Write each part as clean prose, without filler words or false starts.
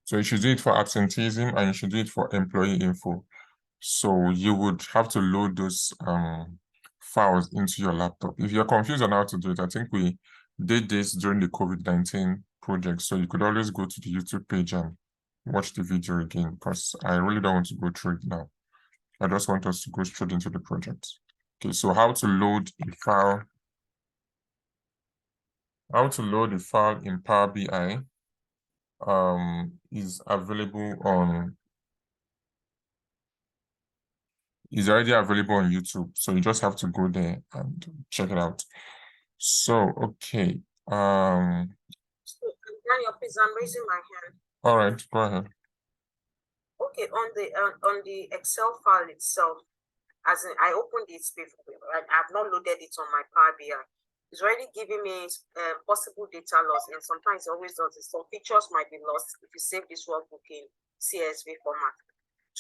So you should do it for absenteeism and you should do it for employee info. So you would have to load those files into your laptop. If you're confused on how to do it, I think we did this during the COVID-19 project. So you could always go to the YouTube page and watch the video again, because I really don't want to go through it now. I just want us to go straight into the project. Okay, so how to load a file. How to load a file in Power BI is available on, is already available on YouTube. So you just have to go there and check it out. So, okay. Daniel, please, I'm raising my hand. All right, go ahead. Okay, on the Excel file itself, as in I opened it before, and I've not loaded it on my Power BI. It's already giving me possible data loss, and sometimes it always does it. Some pictures might be lost if you save this workbook in CSV format.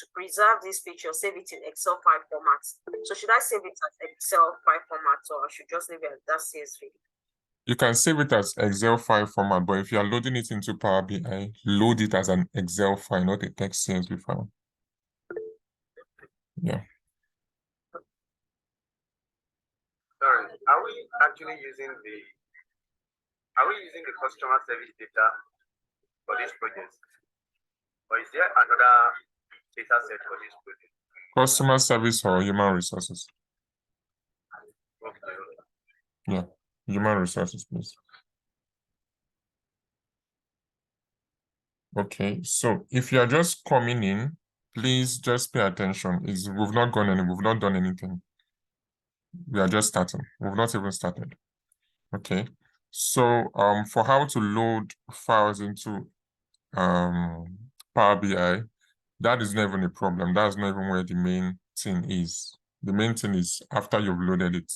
To preserve this picture, save it in Excel file format. So should I save it as Excel file format, or I should just leave it as that CSV? You can save it as Excel file format, but if you are loading it into Power BI, load it as an Excel file, not a text CSV file. Yeah. Sorry, are we actually using the customer service data for this project? Or is there another data set for this project? Customer service or human resources? Okay. Yeah, human resources, please. Okay, so if you are just coming in, please just pay attention. We've not done anything. We are just starting. We've not even started. Okay. So for how to load files into Power BI, that is not even a problem. That's not even where the main thing is. The main thing is after you've loaded it.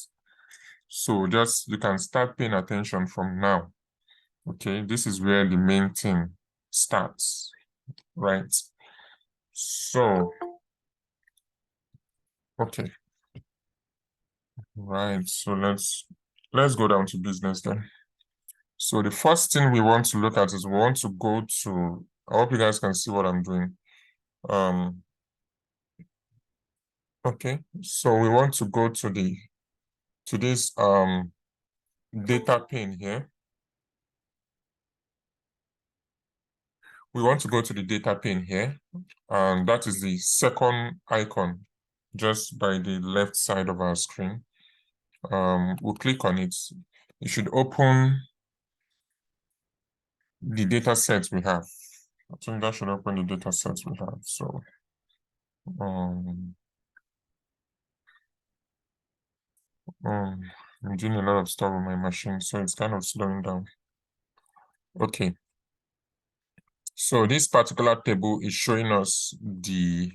So just you can start paying attention from now. Okay, this is where the main thing starts, right? So okay. Right, so let's go down to business then. So the first thing we want to look at is we want to go to, I hope you guys can see what I'm doing. Okay, so we want to go to this data pane here. We want to go to the data pane here, and that is the second icon just by the left side of our screen. We'll click on it. It should open the data sets we have. I think that should open the data sets we have. So I'm doing a lot of stuff on my machine, so it's kind of slowing down. Okay. So this particular table is showing us the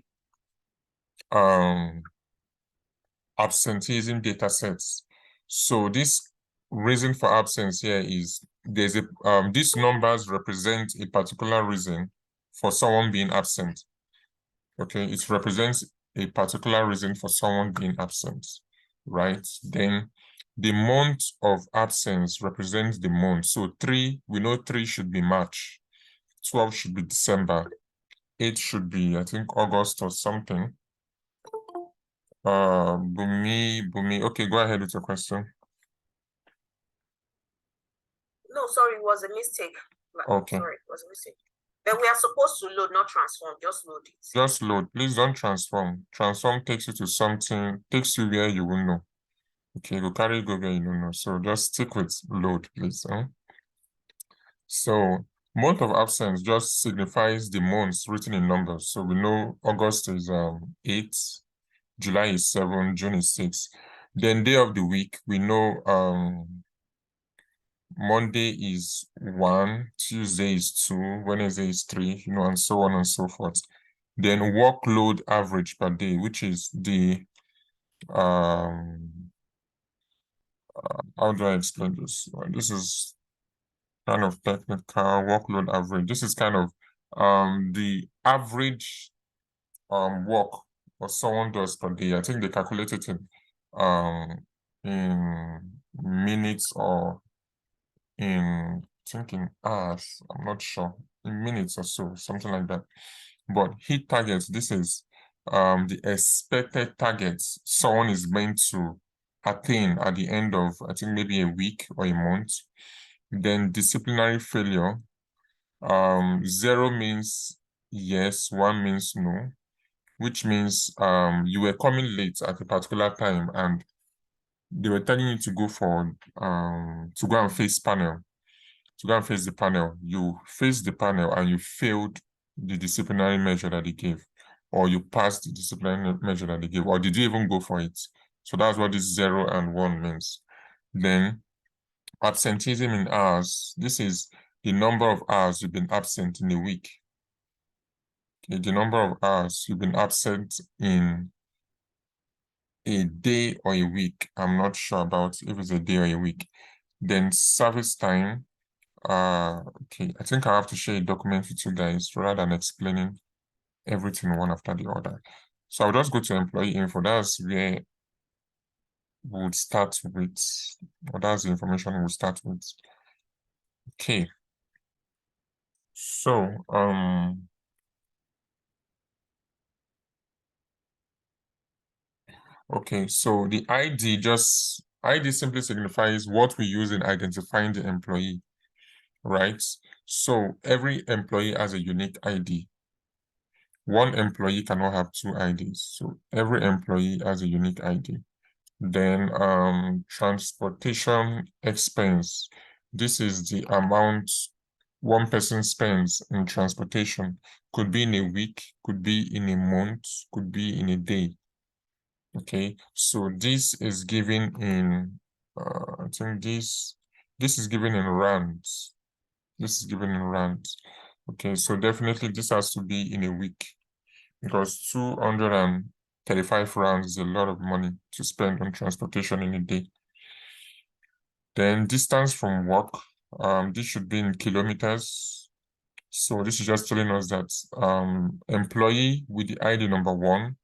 absenteeism data sets. So this reason for absence here is there's a these numbers represent a particular reason for someone being absent. Okay, it represents a particular reason for someone being absent, right? Then the month of absence represents the month. So 3, we know 3 should be March, 12 should be December, 8 should be, I think, August or something. Bumi, okay, go ahead with your question. No, sorry, it was a mistake. Okay. Sorry, it was a mistake. But we are supposed to load, not transform. Just load it. Just load. Please don't transform. Transform takes you to something, takes you where you will know. Okay, go carry go where you don't know. So just stick with load, please. So month of absence just signifies the months written in numbers. So we know August is 8, July is 7, June is 6. Then day of the week, we know Monday is 1, Tuesday is 2, Wednesday is 3, and so on and so forth. Then workload average per day, which is the how do I explain this? This is kind of technical. Workload average. This is kind of the average work what someone does per day. I think they calculate it in minutes or in hours. I'm not sure. in minutes or so, something like that. But hit targets, this is the expected targets someone is meant to attain at the end of, I think, maybe a week or a month. Then disciplinary failure, 0 means yes, 1 means no, which means you were coming late at a particular time and they were telling you to go for to go and face panel, to go and face the panel. You faced the panel and you failed the disciplinary measure that they gave, or you passed the disciplinary measure that they gave, or did you even go for it? So that's what this 0 and 1 means. Then absenteeism in hours, this is the number of hours you've been absent in a week. Okay, the number of hours you've been absent in a day or a week. I'm not sure about if it's a day or a week. Then service time. Okay, I think I have to share a document with you guys rather than explaining everything one after the other. So I'll just go to employee info. That's where we would start with, or that's the information we'll start with. Okay. So okay, so the ID simply signifies what we use in identifying the employee, right? So every employee has a unique ID. One employee cannot have 2 IDs. So every employee has a unique ID. Then transportation expense. This is the amount one person spends in transportation. Could be in a week, could be in a month, could be in a day. Okay, so this is given in I think this is given in rands. This is given in rands. Okay, so definitely this has to be in a week, because 235 rands is a lot of money to spend on transportation in a day. Then distance from work, this should be in kilometers. So this is just telling us that employee with the ID number 1,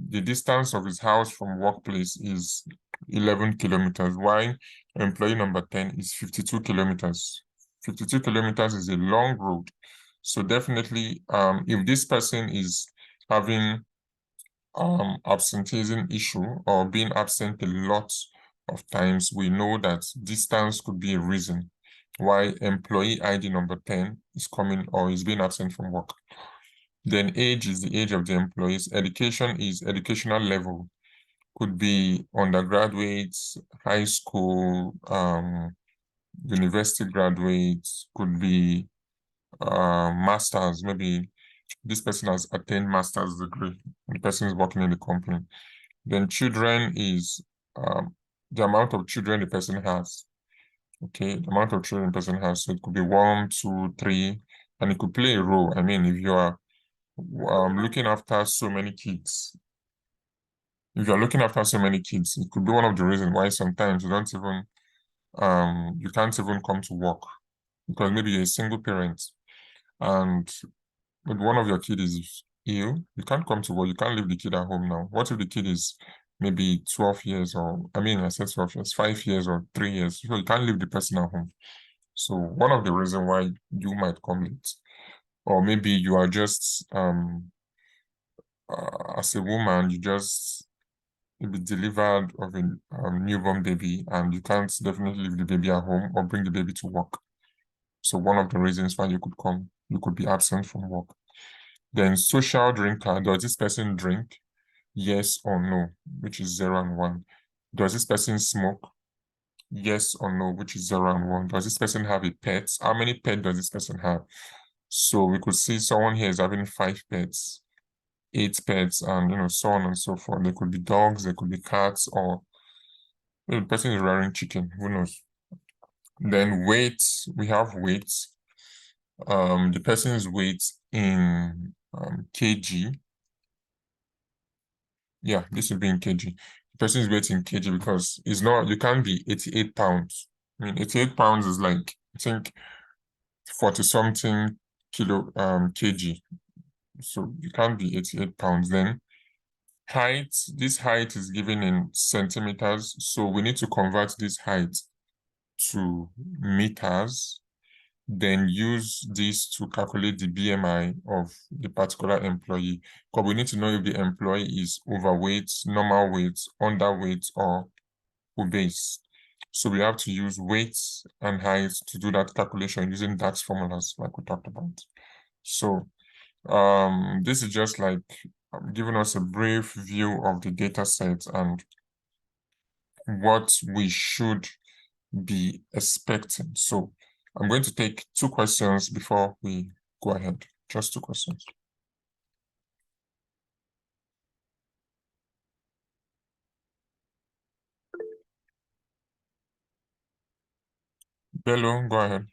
the distance of his house from workplace is 11 kilometers, while employee number 10 is 52 kilometers. 52 kilometers is a long road. So definitely, if this person is having absenteeism issue or being absent a lot of times, we know that distance could be a reason why employee ID number 10 is coming or is being absent from work. Then age is the age of the employees. Education is educational level. Could be undergraduates, high school, university graduates, could be masters. Maybe this person has attained master's degree, the person is working in the company. Then children is the amount of children the person has. Okay, the amount of children the person has. So it could be 1, 2, 3, and it could play a role. I mean, if you are looking after so many kids, if you're looking after so many kids, it could be one of the reasons why sometimes you don't even you can't even come to work, because maybe you're a single parent and if one of your kids is ill, you can't come to work, you can't leave the kid at home now. What if the kid is maybe 12 years, or I said 12 years, 5 years or 3 years, so you can't leave the person at home. So one of the reasons why you might come late, or maybe you are just as a woman, you just be delivered of a newborn baby and you can't definitely leave the baby at home or bring the baby to work. So one of the reasons why you could be absent from work. Then social drinker, does this person drink? Yes or no, which is 0 and 1. Does this person smoke? Yes or no, which is 0 and 1. Does this person have a pet? How many pets does this person have? So we could see someone here is having 5 pets, 8 pets, and so on and so forth. They could be dogs, they could be cats, or the person is rearing chicken, who knows? Then weight, we have weight. The person's weight in kg. Yeah, this will be in kg. The person's weight in kg, because it's not, you can't be 88 pounds. I mean, 88 pounds is like, I think 40 something kg. So you can't be 88 pounds. Then height, this height is given in centimeters. So we need to convert this height to meters. then use this to calculate the BMI of the particular employee. Because we need to know if the employee is overweight, normal weight, underweight, or obese. So we have to use weight and height to do that calculation using DAX formulas like we talked about. So this is just like giving us a brief view of the data set and what we should be expecting. So I'm going to take 2 questions before we go ahead. Just 2 questions. Bello, go ahead.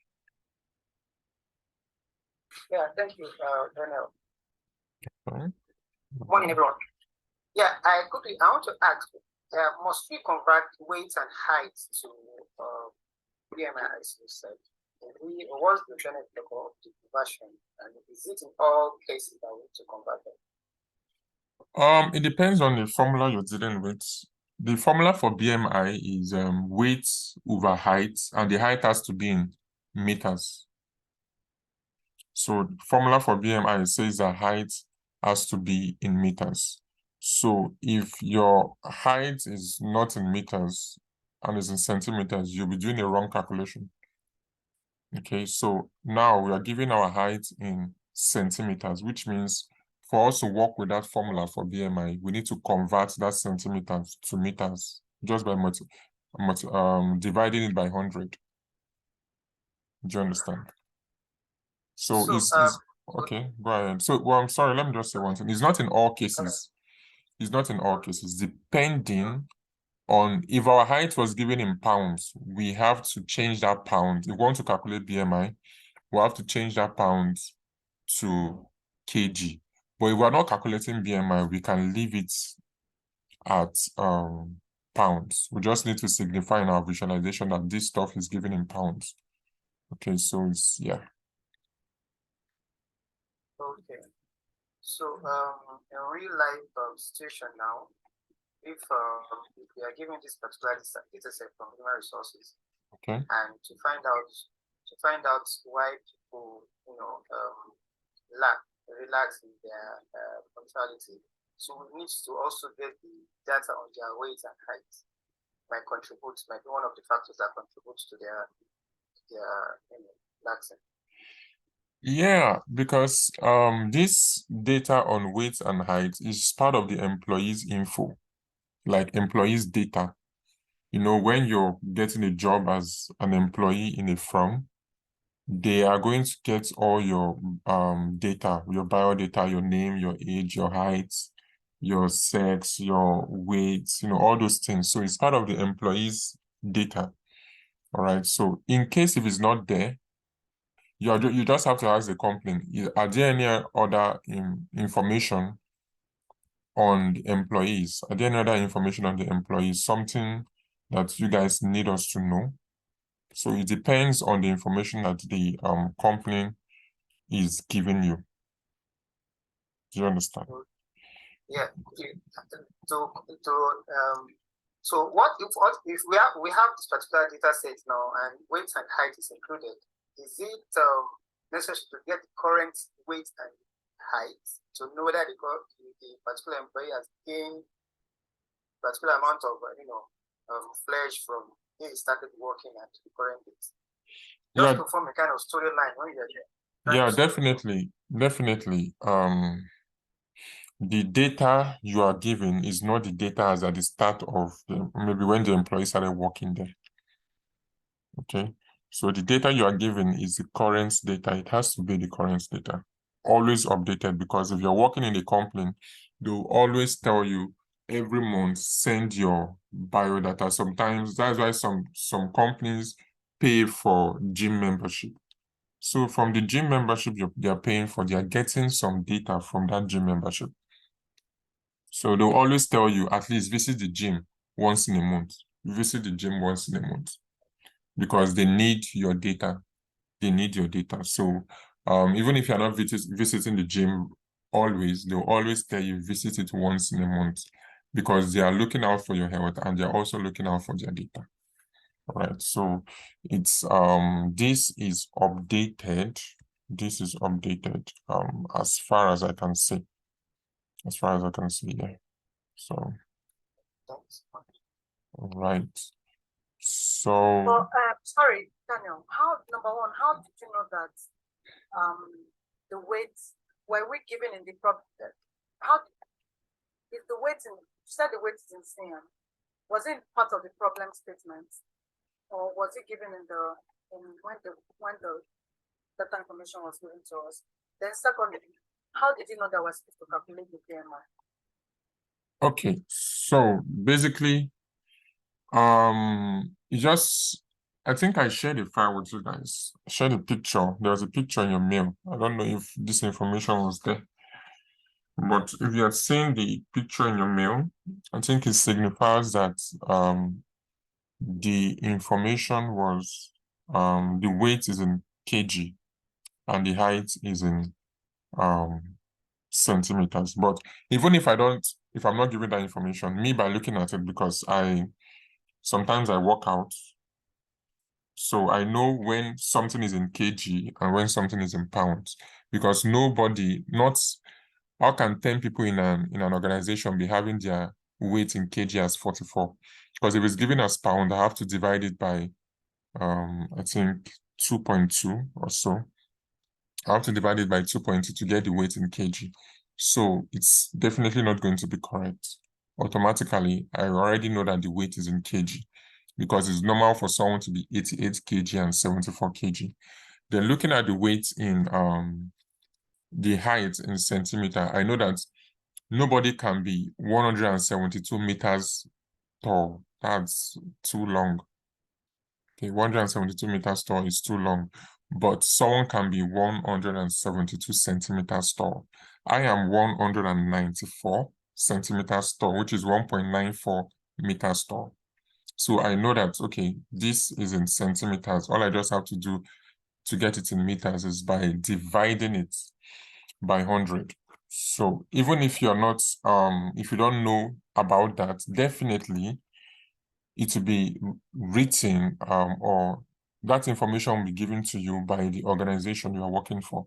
Yeah, thank you, Daniel. Okay. Morning, everyone. Yeah, I want to ask, must we convert weight and height to BMI, as you said? What's the benefit of the conversion? And is it in all cases that we need to convert them? It depends on the formula you're dealing with. The formula for BMI is weight over height, and the height has to be in meters. So the formula for BMI says that height has to be in meters. So if your height is not in meters and is in centimeters, you'll be doing a wrong calculation. Okay, so now we are giving our height in centimeters, which means for us to work with that formula for BMI, we need to convert that centimeters to meters just by dividing it by 100. Do you understand? So okay, go ahead. So, well, I'm sorry, let me just say one thing. It's not in all cases. It's not in all cases, depending on if our height was given in pounds, we have to change that pound. If we want to calculate BMI, we have to change that pound to kg. But if we're not calculating BMI, we can leave it at pounds. We just need to signify in our visualization that this stuff is given in pounds. Okay, so it's, yeah. Okay. So in real life situation now, if we are given this particular data set from human resources, okay, and to find out why people relax in their punctuality, so we need to also get the data on their weight and height. Might be one of the factors that contributes to their laxing. Yeah, because this data on weight and height is part of the employee's info, like employee's data. You know, when you're getting a job as an employee in a firm, they are going to get all your data, your bio data, your name, your age, your height, your sex, your weight, you know, all those things. So it's part of the employee's data. All right. So in case if it's not there, you just have to ask the company, are there any other information on the employees? Are there any other information on the employees? Something that you guys need us to know? So it depends on the information that the company is giving you. Do you understand? Yeah. Okay. So what if we have this particular data set now and weight and height is included? Is it necessary to get the current weight and height to know whether the particular employee has gained a particular amount of flesh from when he started working at the current date? Just to form a kind of storyline when you're there. Yeah, definitely. The data you are given is not the data as at the start of maybe when the employee started working there. Okay, so the data you are given is the current data. It has to be the current data, always updated, because if you're working in a company, they'll always tell you every month send your biodata. Sometimes that's why some companies pay for gym membership. So from the gym membership they're paying for, they're getting some data from that gym membership. So they'll always tell you at least visit the gym once in a month. Visit the gym once in a month, because they need your data. They need your data. So even if you're not visiting the gym always, they'll always tell you visit it once in a month, because they are looking out for your health and they're also looking out for their data. Right, so it's this is updated. This is updated as far as I can see. As far as I can see, yeah. So That's fine. right. So Well, sorry, Daniel. Number one, how did you know that the weights were we given in the problem? How is the weight in? You said the weight is in CM. Was it part of the problem statement, or was it given in when the data information was given to us? Then secondly, how did you know that we're supposed to calculate the PMI? okay, so basically, I think I shared a file with you guys. I shared a picture. There was a picture in your mail. I don't know if this information was there. But if you have seen the picture in your mail, I think it signifies that the information was the weight is in kg and the height is in centimeters. But even if I'm not giving that information, me by looking at it, because sometimes I work out, so I know when something is in kg and when something is in pounds, because how can 10 people in an organization be having their weight in kg as 44? Because if it's given as pound, I have to divide it by I think 2.2 or so. I have to divide it by 2.2 to get the weight in kg. So it's definitely not going to be correct. Automatically, I already know that the weight is in kg, because it's normal for someone to be 88 kg and 74 kg. Then looking at the weight in the height in centimeter, I know that nobody can be 172 meters tall. That's too long. Okay, 172 meters tall is too long, but someone can be 172 centimeters tall. I am 194 centimeters tall, which is 1.94 meters tall. So I know that, okay, this is in centimeters. All I just have to do to get it in meters is by dividing it by 100. So even if you're not, if you don't know about that, definitely it will be written, or that information will be given to you by the organization you are working for.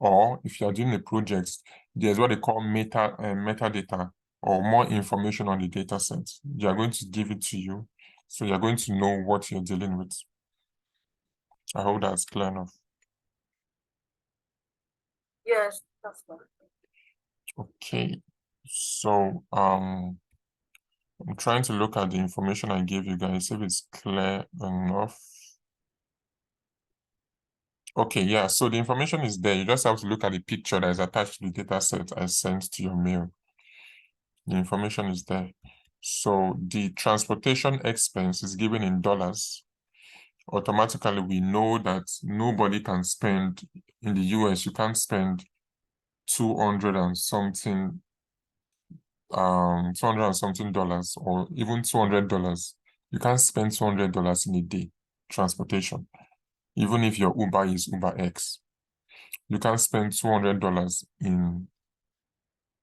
Or if you are doing a project, there's what they call metadata, or more information on the data set. They are going to give it to you, so you're going to know what you're dealing with. I hope that's clear enough. Yes, that's fine. Okay, so I'm trying to look at the information I gave you guys, if it's clear enough. Okay, yeah, so the information is there. You just have to look at the picture that is attached to the data set I sent to your mail. The information is there. So the transportation expense is given in dollars. Automatically, we know that nobody can spend, in the US, you can't spend $200 and something dollars, or even $200. You can't spend $200 in a day, transportation. Even if your Uber is Uber X, you can't spend $200 in,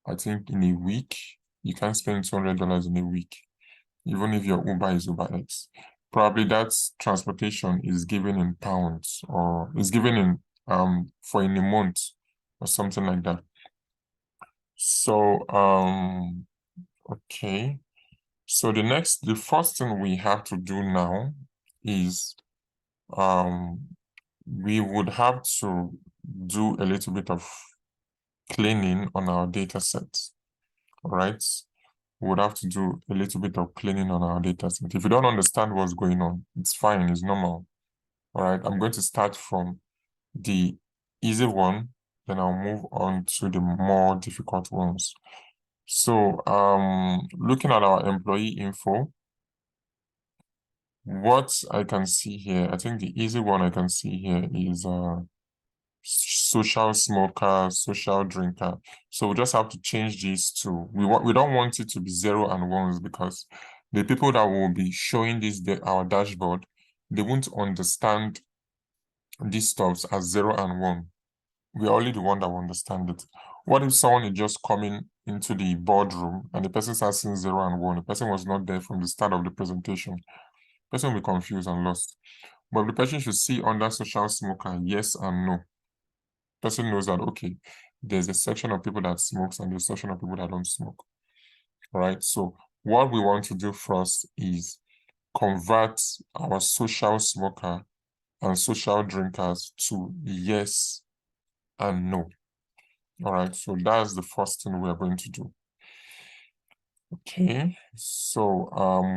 I think, in a week. You can't spend $200 in a week, even if your Uber is Uber X. Probably that transportation is given in pounds, or is given in for in a month or something like that. So okay. So the first thing we have to do now is we would have to do a little bit of cleaning on our data sets. All right. We would have to do a little bit of cleaning on our data set. If you don't understand what's going on, it's fine, it's normal. All right, I'm going to start from the easy one, then I'll move on to the more difficult ones. So looking at our employee info, what I can see here, I think the easy one I can see here is social smoker, social drinker. So we just have to change these to, we don't want it to be 0 and 1s, because the people that will be showing this our dashboard, they won't understand these stuffs as 0 and 1. We're only the one that will understand it. What if someone is just coming into the boardroom and the person starts saying 0 and 1? The person was not there from the start of the presentation. Person will be confused and lost. But the person should see under social smoker, yes and no. Person knows that, okay, there's a section of people that smokes and there's a section of people that don't smoke. All right. So what we want to do first is convert our social smoker and social drinkers to yes and no. All right. So that's the first thing we are going to do. Okay, so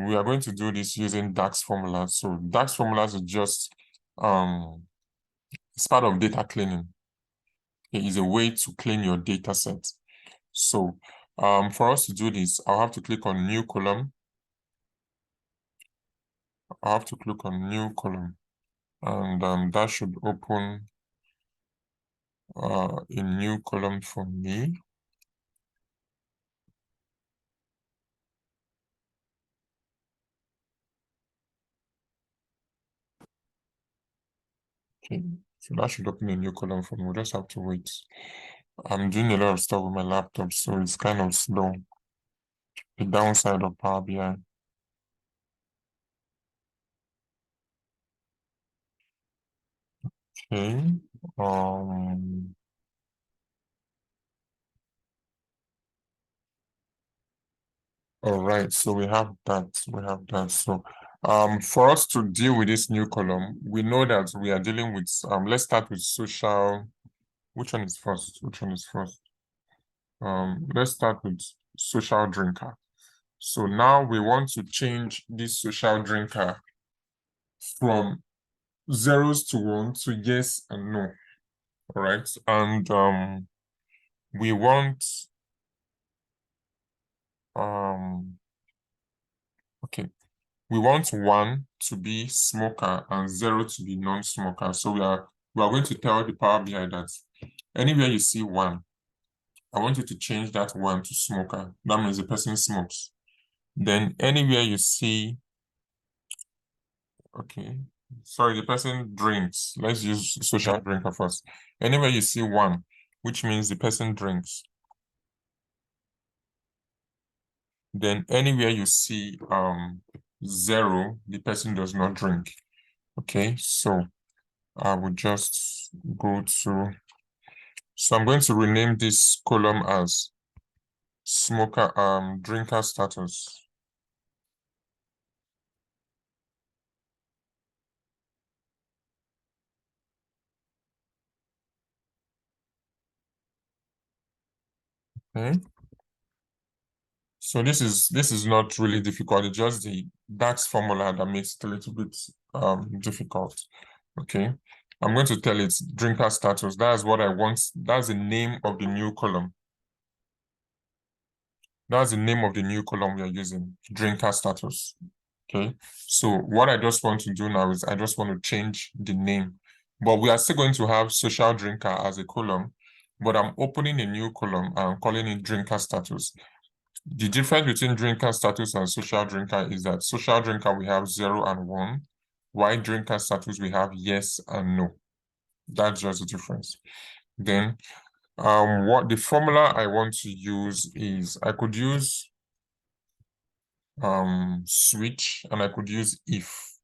we are going to do this using DAX formulas. So DAX formulas are just it's part of data cleaning. It is a way to clean your data set. So for us to do this, I'll have to click on new column. I have to click on new column, and that should open a new column for me. Okay, so that should open a new column for me. We'll just have to wait. I'm doing a lot of stuff with my laptop, so it's kind of slow. The downside of Power BI. Okay. All right, so we have that. So for us to deal with this new column, we know that we are dealing with let's start with social. Which one is first? Let's start with social drinker. So now we want to change this social drinker from zeros to one to yes and no. All right, and we want okay, we want 1 to be smoker and 0 to be non-smoker. So we are going to tell the Power BI that anywhere you see 1, I want you to change that 1 to smoker. That means the person smokes. Then anywhere you see, okay, sorry, the person drinks. Let's use social drinker first. Anywhere you see 1, which means the person drinks. Then anywhere you see 0, the person does not drink. Okay, so I would just go to, so I'm going to rename this column as smoker drinker status. Okay. So this is not really difficult. It's just the DAX formula that makes it a little bit difficult. Okay. I'm going to tell it drinker status. That's what I want. That's the name of the new column. That's the name of the new column we are using, drinker status. Okay. So what I just want to do now is I just want to change the name, but we are still going to have social drinker as a column, but I'm opening a new column and calling it drinker status. The difference between drinker status and social drinker is that social drinker we have 0 and 1, while drinker status we have yes and no. That's just the difference. Then what the formula I want to use is I could use switch and I could use if.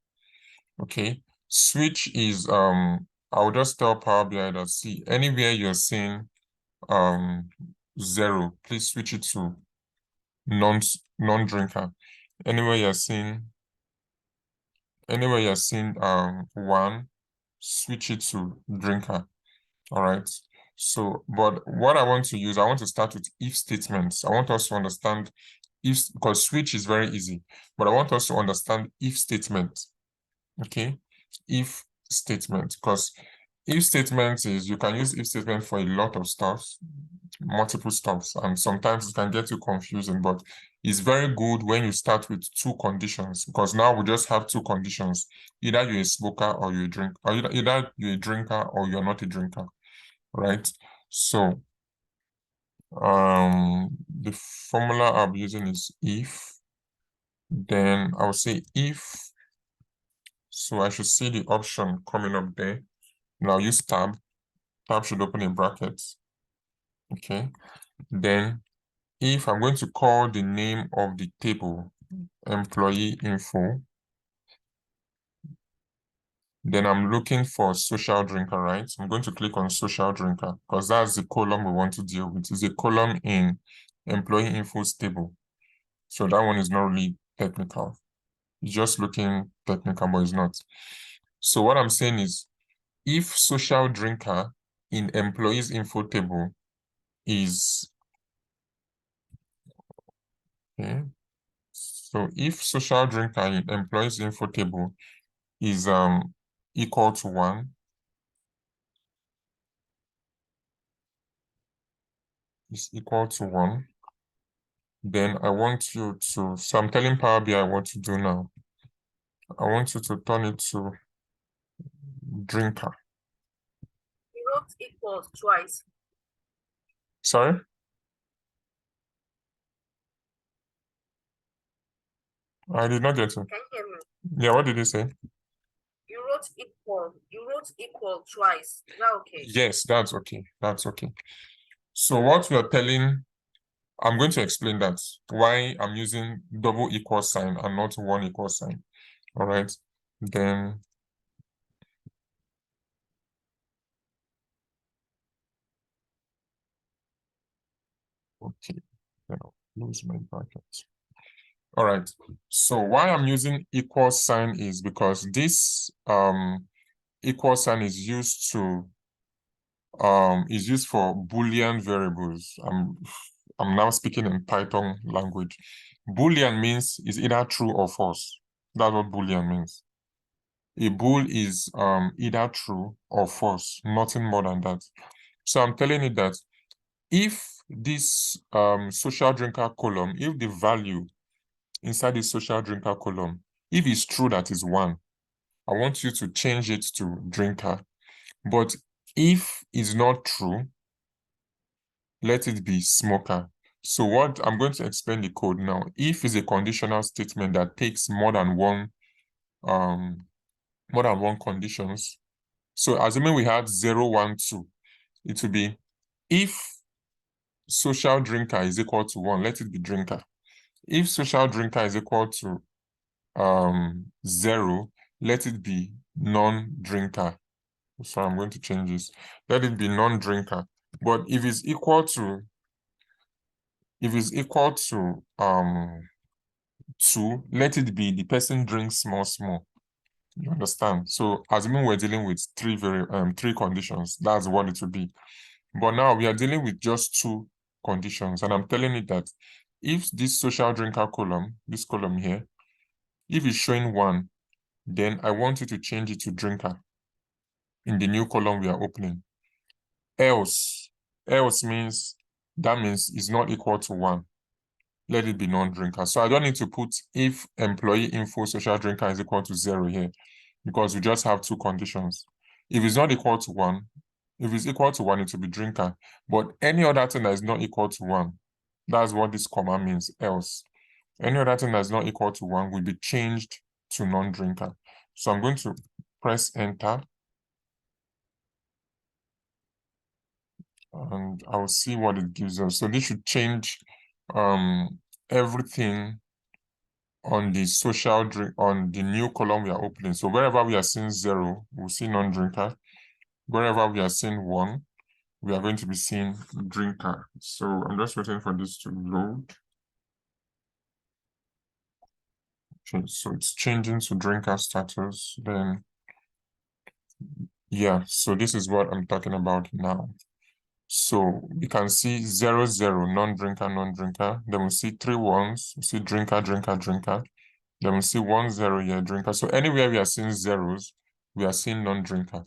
Okay, switch is I'll just tell Power BI that, see, anywhere you're seeing 0, please switch it to non-drinker. Anywhere you're seeing 1, switch it to drinker. All right. So, but what I want to use, I want to start with if statements. I want us to understand if, because switch is very easy, but I want us to understand if statement. Okay, if statement, because if statement is, you can use if statement for a lot of stuff, multiple stuffs, and sometimes it can get you confusing, but it's very good when you start with 2 conditions, because now we just have 2 conditions. Either you're a smoker or you drink, or either you're a drinker or you're not a drinker, right? So the formula I'm using is if, then I'll say if. So I should see the option coming up there. Now use tab. Tab should open in brackets. Okay. Then if I'm going to call the name of the table employee info, Then I'm looking for social drinker, right? I'm going to click on social drinker because that's the column we want to deal with. It's a column in employee infos table. So that one is not really technical. It's just looking technical, but it's not. So what I'm saying is, if social drinker in employees info table is, okay, so if social drinker in employees info table is equal to 1, then I want you to, so I'm telling Power BI what to do now. I want you to turn it to drinker. You wrote equals twice. Sorry? I did not get you. Can you hear me? Yeah, what did you say? You wrote equal twice. Is that okay? Yes, that's okay. That's okay. So what we are telling, I'm going to explain that, why I'm using double equal sign and not one equal sign. All right. Then okay, then I'll close my brackets. All right. So why I'm using equal sign is because this equal sign is used to is used for Boolean variables. I'm now speaking in Python language. Boolean means is either true or false. That's what Boolean means. A bool is either true or false, nothing more than that. So I'm telling you that if this social drinker column, if the value inside the social drinker column, if it's true that is 1, I want you to change it to drinker. But if it's not true, let it be smoker. So what I'm going to explain the code now. If is a conditional statement that takes more than one conditions. So assuming we had 0, 1, 2, it will be if social drinker is equal to 1, let it be drinker. If social drinker is equal to 0, let it be non-drinker. So I'm going to change this. Let it be non-drinker. But if it's equal to 2, let it be the person drinks small. You understand? So assuming we're dealing with three conditions, that's what it will be. But now we are dealing with just 2 conditions, and I'm telling you that if this social drinker column, this column here, if it's showing 1, then I want you to change it to drinker in the new column we are opening. Else means that means it's not equal to 1. Let it be non-drinker. So I don't need to put if employee info social drinker is equal to 0 here, because we just have 2 conditions. If it's not equal to 1, if it's equal to 1, it will be drinker. But any other thing that is not equal to 1, that's what this comma means, else. Any other thing that is not equal to 1 will be changed to non-drinker. So I'm going to press enter. And I'll see what it gives us. So this should change everything on the social drink, on the new column we are opening. So wherever we are seeing 0, we'll see non-drinker. Wherever we are seeing 1, we are going to be seeing drinker. So I'm just waiting for this to load. Okay, so it's changing to drinker status. Then, yeah, so this is what I'm talking about now. So we can see 0, 0, non-drinker. Then we see 3 1s, we see drinker. Then we see 1, 0 here, drinker. So anywhere we are seeing 0s, we are seeing non-drinker,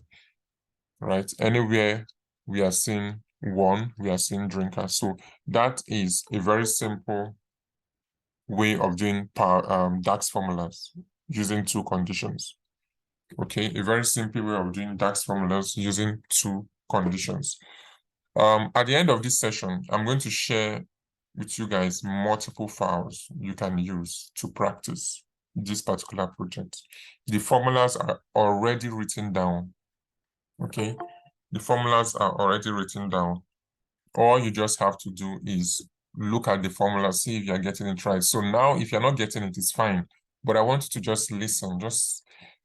right? Anywhere we are seeing 1, we are seeing drinker. So that is a very simple way of doing DAX formulas using 2 conditions. Okay, a very simple way of doing DAX formulas using 2 conditions. At the end of this session, I'm going to share with you guys multiple files you can use to practice this particular project. The formulas are already written down. Okay, the formulas are already written down. All you just have to do is look at the formula, see if you're getting it right. So now, if you're not getting it, it's fine. But I want you to just listen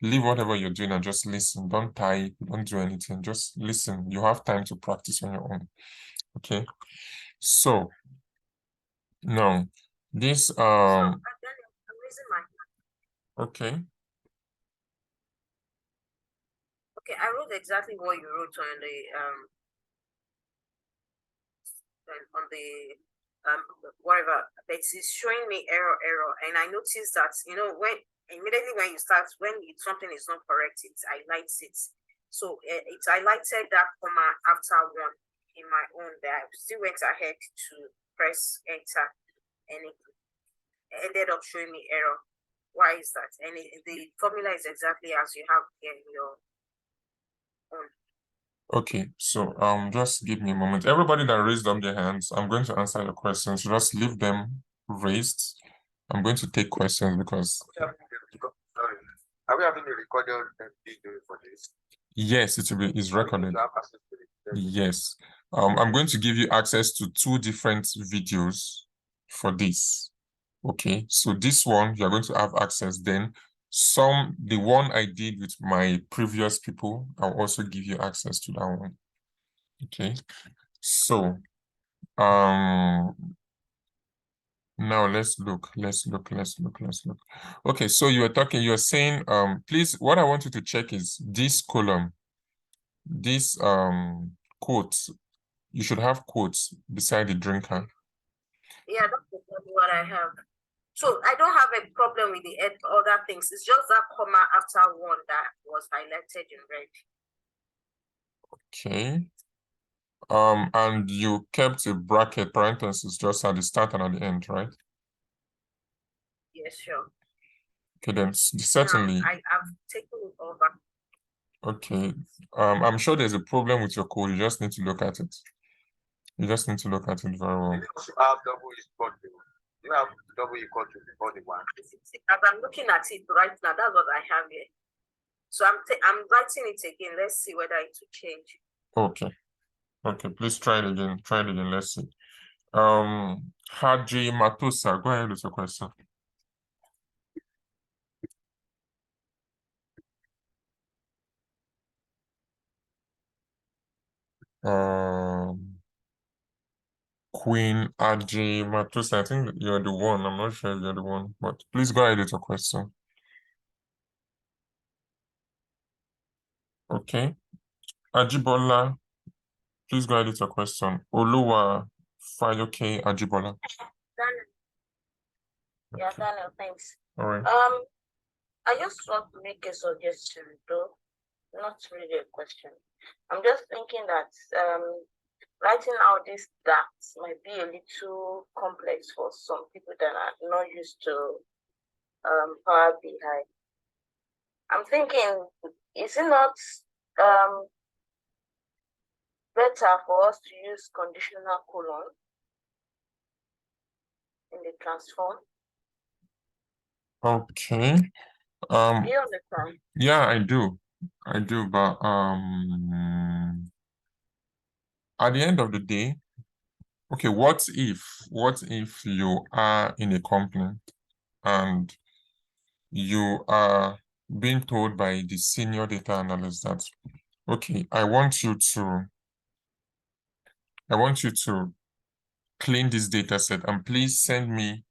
leave whatever you're doing and just listen. Don't type, don't do anything. Just listen. You have time to practice on your own. Okay. So now this So, Daniel, I'm raising my okay. Okay, I wrote exactly what you wrote on the whatever, but it's showing me error, and I noticed that when immediately when something is not correct, it highlights it. So it highlighted that comma after one in my own. That I still went ahead to press enter, and it ended up showing me error. Why is that? And the formula is exactly as you have here in your own. Okay, so just give me a moment. Everybody that raised up their hands, I'm going to answer your questions. Just leave them raised. I'm going to take questions because Sorry, are we having a recorded video for this? yes, it's recorded. Yes. I'm going to give you access to 2 different videos for this. Okay, so this one you're going to have access. Then the one I did with my previous people, I'll also give you access to that one. Okay, so now let's look. Okay, so you're saying please, what I want you to check is this column, this quotes. You should have quotes beside the drinker. Yeah, that's exactly what I have. So I don't have a problem with the other things. It's just that comma after one that was highlighted in red. Okay. And you kept a bracket parenthesis just at the start and at the end, right? Yes, sure. Okay, then certainly. Now, I've taken it over. Okay. I'm sure there's a problem with your code. You just need to look at it. You just need to look at it very well. You also have double equal to. You have double equal to the body one. As I'm looking at it right now, that's what I have here. So I'm writing it again. Let's see whether it will change. Okay. Okay, please try it again. Try it again. Let's see. Haji Matusa, go ahead with your question. Queen Haji Matusa, I think you're the one. I'm not sure if you're the one, but please go ahead with your question. Okay. Ajibola, please go ahead with your question. Oluwa Fayoke Ajibola. Daniel. Yeah, Daniel, thanks. All right. I just want to make a suggestion, though not really a question. I'm just thinking that writing out these stats might be a little complex for some people that are not used to Power BI. I'm thinking, is it not better for us to use conditional colon in the transform? Okay. Do you understand? Yeah, I do, but at the end of the day, okay, what if you are in a company and you are being told by the senior data analyst that, okay, I want you to clean this data set and please send me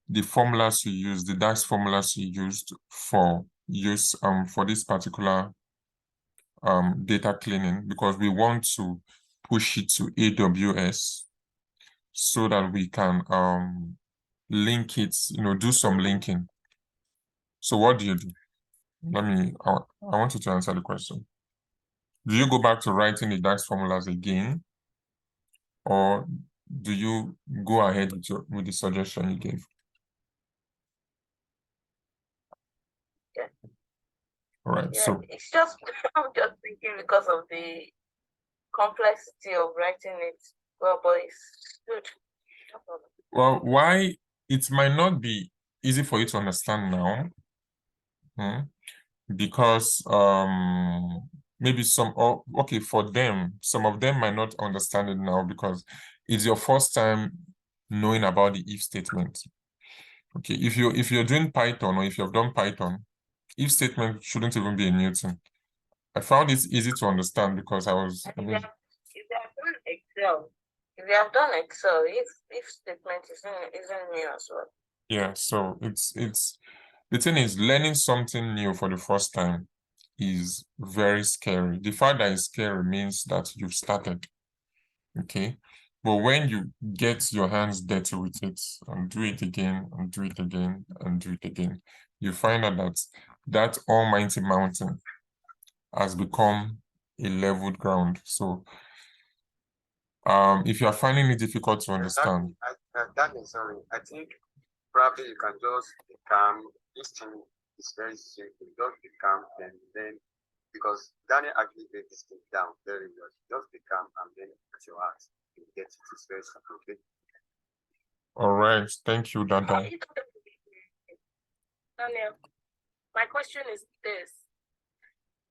the formulas you used, the DAX formulas you used for this particular data cleaning, because we want to push it to AWS so that we can link it, do some linking. So what do you do? I want you to answer the question. Do you go back to writing the DAX formulas again, or do you go ahead with the suggestion you gave? Yeah. All right. Yeah, so it's just I'm just thinking because of the complexity of writing it. Well, but it's good. No problem. well, why it might not be easy for you to understand now, because maybe for them, some of them might not understand it now because it's your first time knowing about the if statement. Okay, if you're doing Python, or if you've done Python, if statement shouldn't even be a new thing. I found it easy to understand because I was, I mean, If they have done Excel, if statement isn't new as well. yeah, so it's the thing is learning something new for the first time is very scary. The fact that it's scary means that you've started. Okay. But when you get your hands dirty with it and do it again and do it again and do it again, you find out that that almighty mountain has become a leveled ground. So if you are finding it difficult to understand, That is sorry. I think probably you can just be calm. This thing is very simple. Just be calm and then because Daniel actually break this thing down very well. Just be calm and then at your heart. You get it. It's very simple. Okay? all right, thank you, Dada. Daniel, my question is this.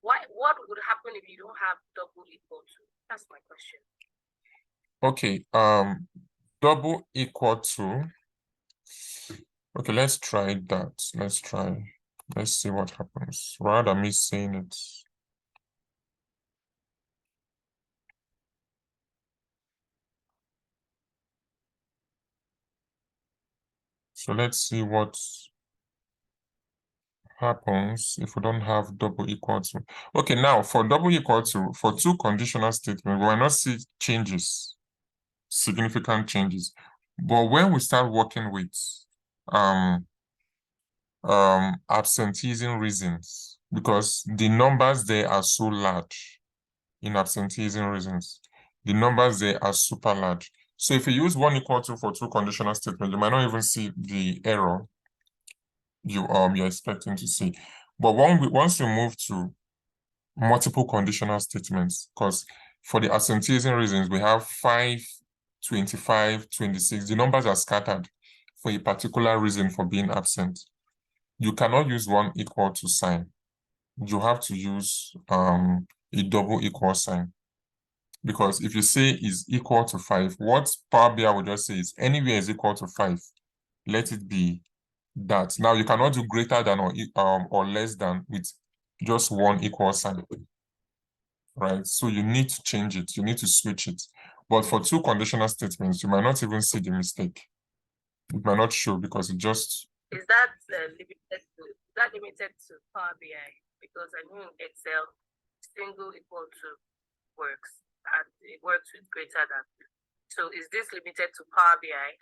What would happen if you don't have double equal to? That's my question. Okay, double equal to, okay, let's try that. Let's see what happens. Rather than me saying it. So let's see what happens if we don't have double equal to. Okay, now for double equal to, for two conditional statements, we might not see changes, significant changes. But when we start working with absenteeism reasons, because the numbers there are so large in absenteeism reasons, the numbers there are super large. So if you use 1 equal to for two conditional statements, you might not even see the error you're expecting to see. But once we move to multiple conditional statements, because for the absenteeism reasons, we have 5, 25, 26. The numbers are scattered for a particular reason for being absent. You cannot use 1 equal to sign. You have to use a double equal sign. Because if you say is equal to 5, what Power BI will just say is anywhere is equal to 5. Let it be that. Now you cannot do greater than or less than with just 1 equal sign. Right? So you need to change it. You need to switch it. But for two conditional statements, you might not even see the mistake. It might not show because it just. Is that limited to Power BI? Because I know in Excel, single equal to works and it works with greater than. So is this limited to Power BI?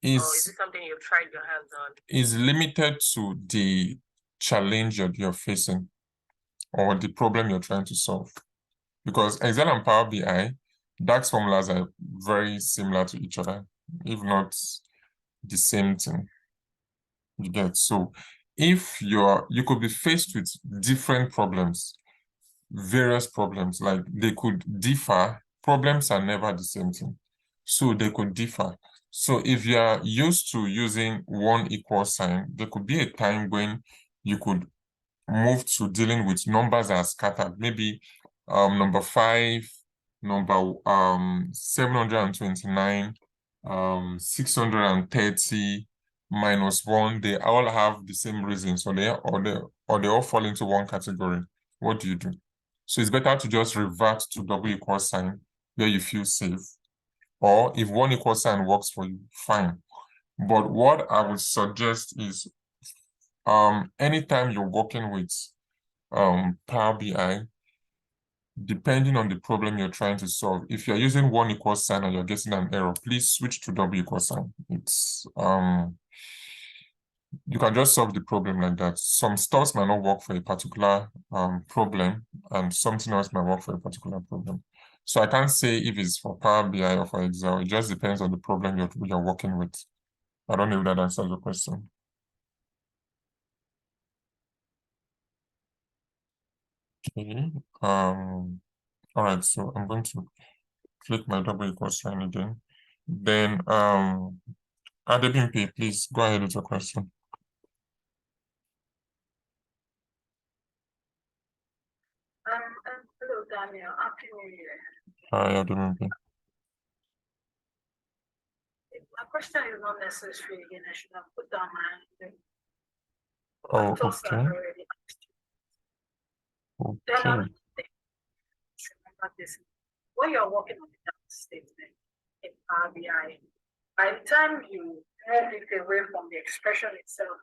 Or is it something you've tried your hands on? Is limited to the challenge you're facing or the problem you're trying to solve. Because Excel and Power BI, DAX formulas are very similar to each other, if not the same thing. You get. So if you could be faced with different problems, various problems, like they could differ. Problems are never the same thing. So they could differ. So if you are used to using 1 equal sign, there could be a time when you could move to dealing with numbers that are scattered. Maybe number 5, number 729, 630 minus 1, they all have the same reason. So they all fall into one category. What do you do? So it's better to just revert to double equal sign where you feel safe. Or if 1 equal sign works for you, fine. But what I would suggest is anytime you're working with Power BI, depending on the problem you're trying to solve, if you're using 1 equal sign and you're getting an error, please switch to double equal sign. It's you can just solve the problem like that. Some stuff might not work for a particular problem, and something else might work for a particular problem. So I can't say if it's for Power BI or for Excel. It just depends on the problem you're working with. I don't know if that answers the question. Okay. All right, so I'm going to click my double equal sign again. Then Adebimpe, please go ahead with your question. Hello, Daniel. Happy New Year. Hi, Adebimpe. My question is not necessary again. I should have put down my Oh, thought okay. I've already asked you. Then Okay. another thing, remember this. When you're working on the data statement in Power BI, by the time you move it away from the expression itself,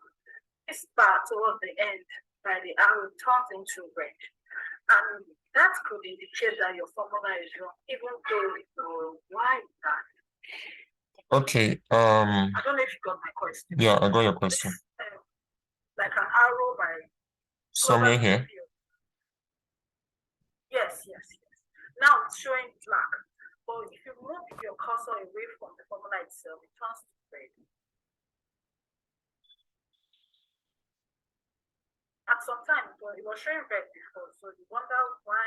this part towards the end, by the arrow turns into red. And that could indicate that your formula is wrong, even though you know why that. Okay. I don't know if you got my question. Yeah, I got your question. Like an arrow by Somewhere here. Yes. Now it's showing black. But if you move your cursor away from the formula itself, it turns to red. At some time, it was showing red before, so you wonder why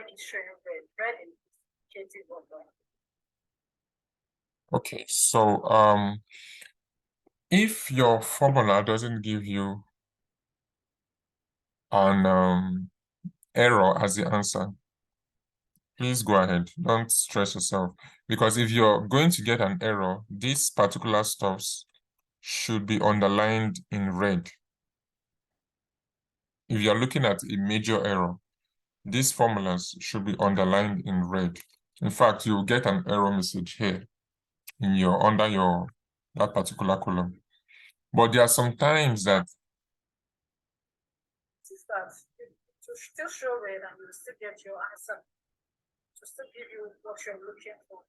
it's showing red. Red is indicative of that. Okay, so if your formula doesn't give you an error as the answer, please go ahead. Don't stress yourself, because if you're going to get an error, these particular stuffs should be underlined in red. If you're looking at a major error, these formulas should be underlined in red. In fact, you'll get an error message here in your under that particular column. But there are some times that To still show red and you still get your answer. To still give you what you're looking for.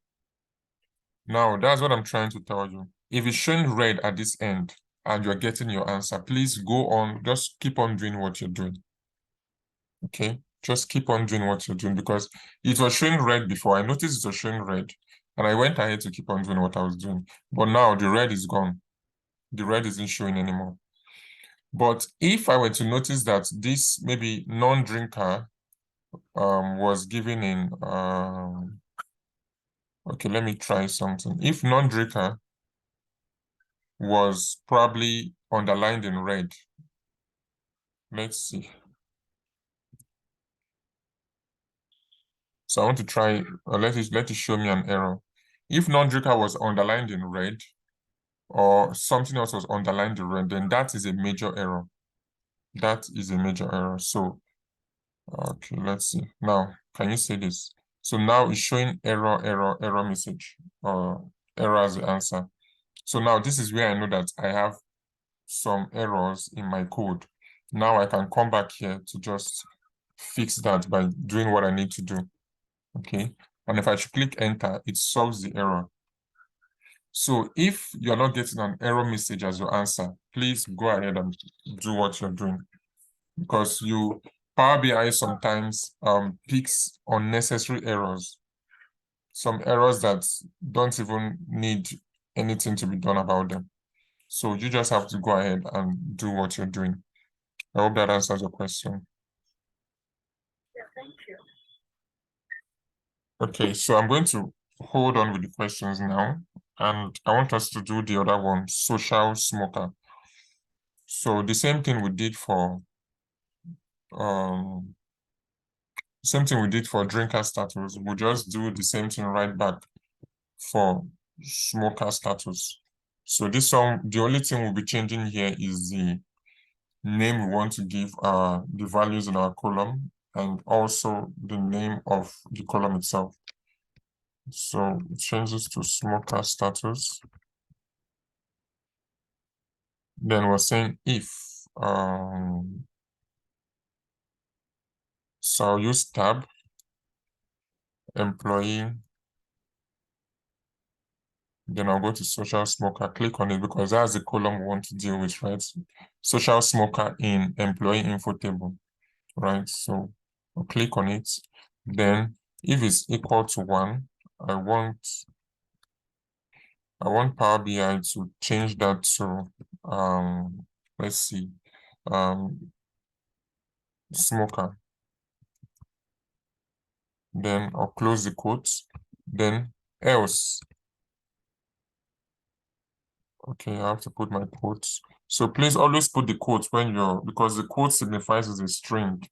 now that's what I'm trying to tell you. If it's showing red at this end and you're getting your answer, please go on, just keep on doing what you're doing. Okay, just keep on doing what you're doing, because it was showing red before. I noticed it was showing red and I went ahead to keep on doing what I was doing. But now the red is gone. The red isn't showing anymore. But if I were to notice that this maybe non-drinker was given in okay, let me try something. If non-drinker was probably underlined in red, let's see. So I want to try, let it show me an error. If non-drinker was underlined in red, or something else was underlined in red, then that is a major error. That is a major error. So, okay, let's see. Now, can you see this? So now it's showing error message, or error as the answer. So now this is where I know that I have some errors in my code. Now I can come back here to just fix that by doing what I need to do. Okay, and if I should click enter, it solves the error. So if you're not getting an error message as your answer, please go ahead and do what you're doing, because Power BI sometimes picks unnecessary errors, some errors that don't even need anything to be done about them. So you just have to go ahead and do what you're doing. I hope that answers your question. Yeah, thank you. Okay, so I'm going to hold on with the questions now, and I want us to do the other one, social smoker. So the same thing we did for drinker status. We'll just do the same thing right back for smoker status. So this one, the only thing we'll be changing here is the name we want to give the values in our column, and also the name of the column itself. So it changes to smoker status. Then we're saying if so I'll use tab employee, then I'll go to social smoker, click on it because that's the column we want to deal with, right? Social smoker in employee info table, right? So I'll click on it. Then if it's equal to 1, I want Power BI to change that to let's see, smoker. Then I'll close the quotes. Then else. Okay, I have to put my quotes. So please always put the quotes because the quote signifies as a string.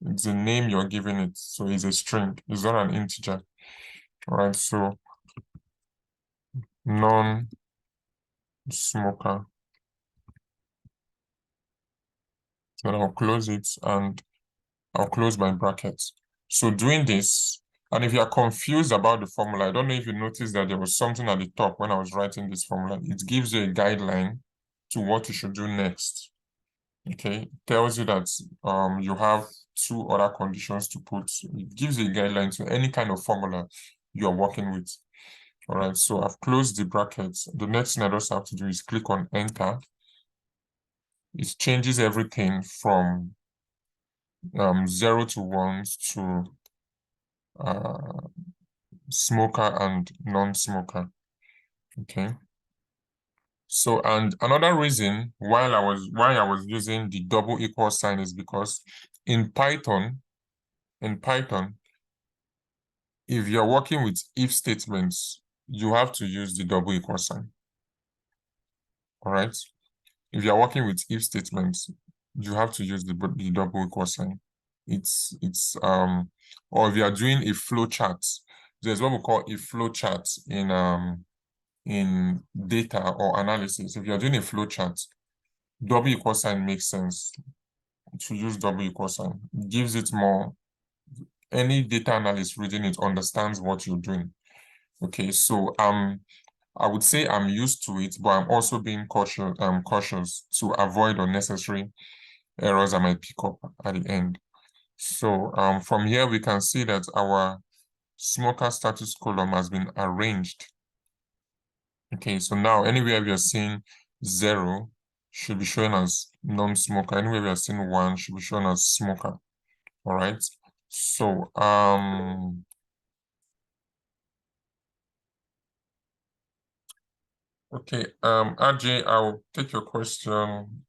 It's the name you're giving it. So it's a string. It's not an integer. All right, so non-smoker. Then I'll close it and I'll close my brackets. So doing this, and if you are confused about the formula, I don't know if you noticed that there was something at the top when I was writing this formula. It gives you a guideline to what you should do next. Okay, it tells you that you have 2 other conditions to put. It gives you a guideline to any kind of formula you're working with. All right, so I've closed the brackets. The next thing I just have to do is click on enter. It changes everything from 0 to 1 to smoker and non-smoker. Okay. So, and another reason why I was using the double equal sign is because in Python, if you're working with if statements, you have to use the double equal sign. All right. If you're working with if statements, you have to use the double equal sign. Or if you are doing a flow chart, there's what we call a flow chart in data or analysis. If you're doing a flow chart, double equal sign makes sense to use double equal sign. It gives it more, any data analyst reading it understands what you're doing. Okay, so I would say I'm used to it, but I'm also being cautious to avoid unnecessary errors I might pick up at the end. So from here we can see that our smoker status column has been arranged. Okay, so now anywhere we are seeing 0 should be shown as non-smoker. Anywhere we are seeing 1 should be shown as smoker. All right. So okay, RJ, I'll take your question.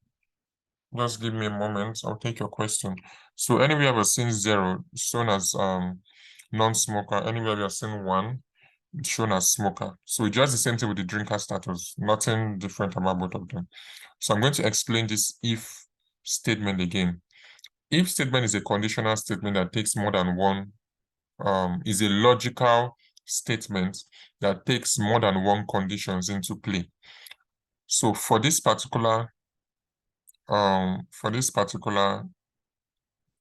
Just give me a moment. I'll take your question. So anywhere we're seeing 0 shown as non-smoker. Anywhere we are seeing 1 shown as smoker. So just the same thing with the drinker status. Nothing different about both of them. So I'm going to explain this if statement again. If statement is a conditional statement that takes more than one, is a logical statement that takes more than one conditions into play. So for this particular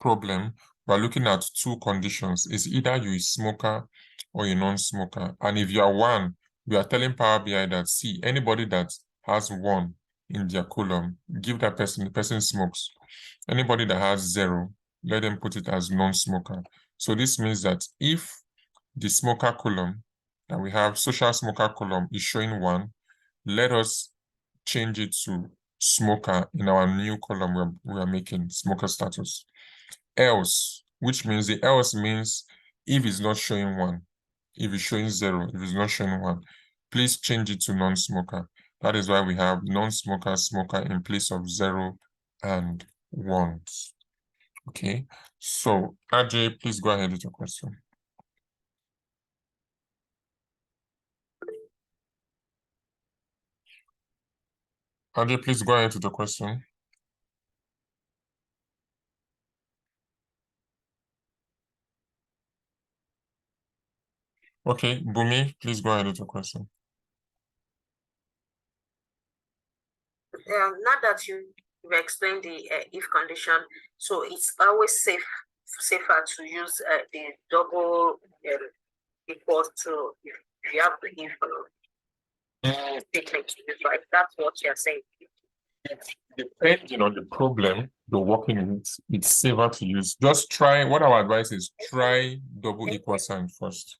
problem, we're looking at 2 conditions. It's either you're a smoker or a non-smoker. And if you are 1, we are telling Power BI that, see, anybody that has 1 in their column, give that person, the person smokes. Anybody that has 0, let them put it as non-smoker. So this means that if the smoker column that we have, social smoker column, is showing 1, let us change it to smoker in our new column we are making, smoker status. Else, which means the else means if it's not showing 1, if it's showing 0, if it's not showing 1, please change it to non-smoker. That is why we have non-smoker, smoker in place of 0 and 1. Okay, so RJ, please go ahead with your question. RJ, please go ahead with the question. Okay, Bumi, please go ahead with your question. Now that you've explained the if condition, so it's always safer to use the double equals to if you have the if statement to use, right? That's what you're saying. Depending on the problem you're working with, it's safer to use. Just try, what our advice is, try double equal sign first.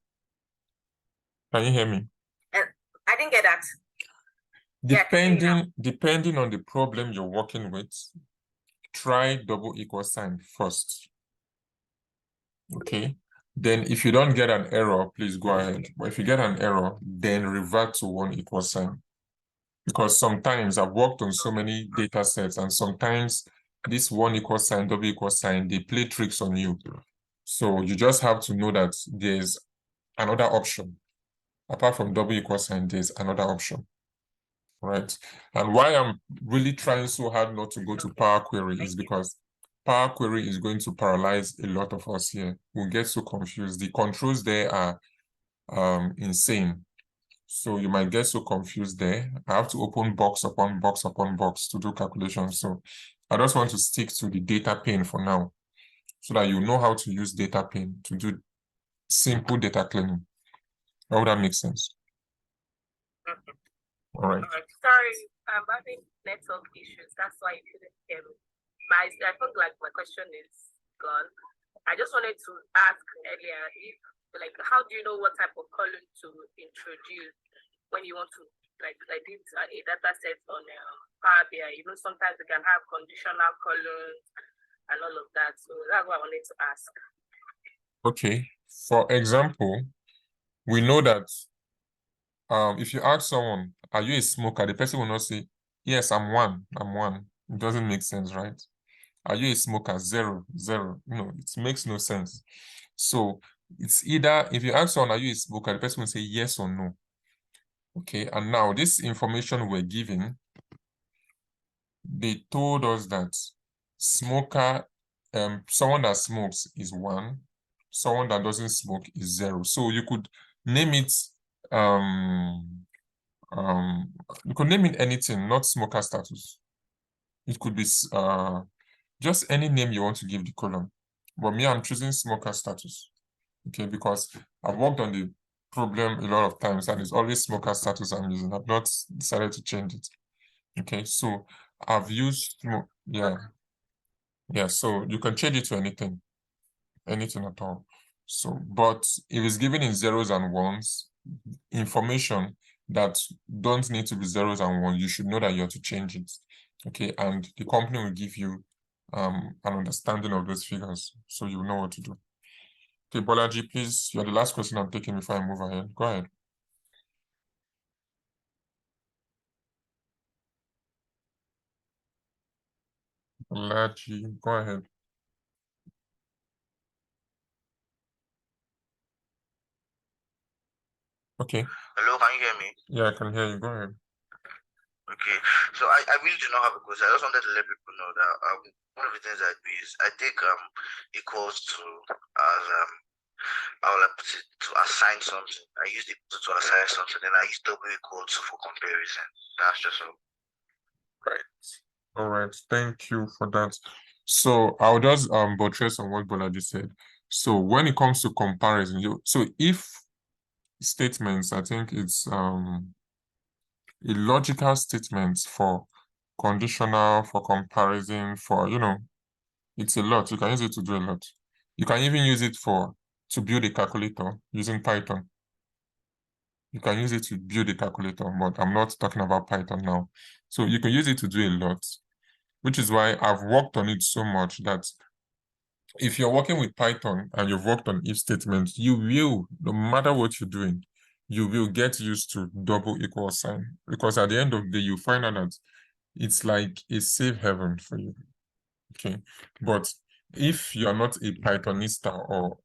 Can you hear me? I didn't get that. Depending on the problem you're working with, try double equal sign first. Okay. Then if you don't get an error, please go ahead. But if you get an error, then revert to 1 equal sign. Because sometimes I've worked on so many data sets, and sometimes this 1 equal sign, double equal sign, they play tricks on you. So you just have to know that there's another option. Apart from double equal sign, there's another option. Right? And why I'm really trying so hard not to go to Power Query is because Power Query is going to paralyze a lot of us here. We'll get so confused. The controls there are insane. So you might get so confused there. I have to open box upon box upon box to do calculations. So I just want to stick to the data pane for now, so that you know how to use data pane to do simple data cleaning. How would that make sense? Okay. All right. Sorry, I'm having network issues. That's why you couldn't hear me. I think like my question is gone. I just wanted to ask earlier if, like, how do you know what type of column to introduce when you want to, like, I did a data set on Power BI. You know, sometimes we can have conditional columns and all of that. So that's what I wanted to ask. Okay. For example, we know that if you ask someone, are you a smoker? The person will not say, yes, I'm one. It doesn't make sense, right? Are you a smoker? 0, 0. No, it makes no sense. So it's either, if you ask someone, are you a smoker? The person will say yes or no. Okay, and now this information we're giving, they told us that smoker, someone that smokes is 1, someone that doesn't smoke is 0. So you could name it you could name it anything, not smoker status. It could be just any name you want to give the column. But me, I'm choosing smoker status. Okay, because I've worked on the problem a lot of times and it's always smoker status I'm using. I've not decided to change it. Okay, so I've used so you can change it to anything at all. So, but if it's given in 0s and 1s, information that don't need to be 0s and 1s, you should know that you have to change it. Okay, and the company will give you an understanding of those figures, so you know what to do. Okay, Bolaji, please, you're the last question I'm taking before I move ahead. Go ahead. Bolaji, go ahead. Okay. Hello, can you hear me? Yeah, I can hear you. Go ahead. Okay, so I really do not have a question. I just wanted to let people know that one of the things I do is I take equals to as how will I put it, to assign something. I use the equals to assign something, and I use double equals for comparison. That's just all. Right. All right. Thank you for that. So I'll just buttress on what Bolaji said. So when it comes to comparison, so if statements, I think it's a logical statement for conditional, for comparison, for it's a lot. You can use it to do a lot. You can even use it to build a calculator using Python. You can use it to build a calculator, but I'm not talking about Python now. So you can use it to do a lot, which is why I've worked on it so much that if you're working with Python and you've worked on if statements, you will, no matter what you're doing, you will get used to double equal sign, because at the end of the day, you find out that it's like a safe haven for you. Okay, but if you're not a Pythonista or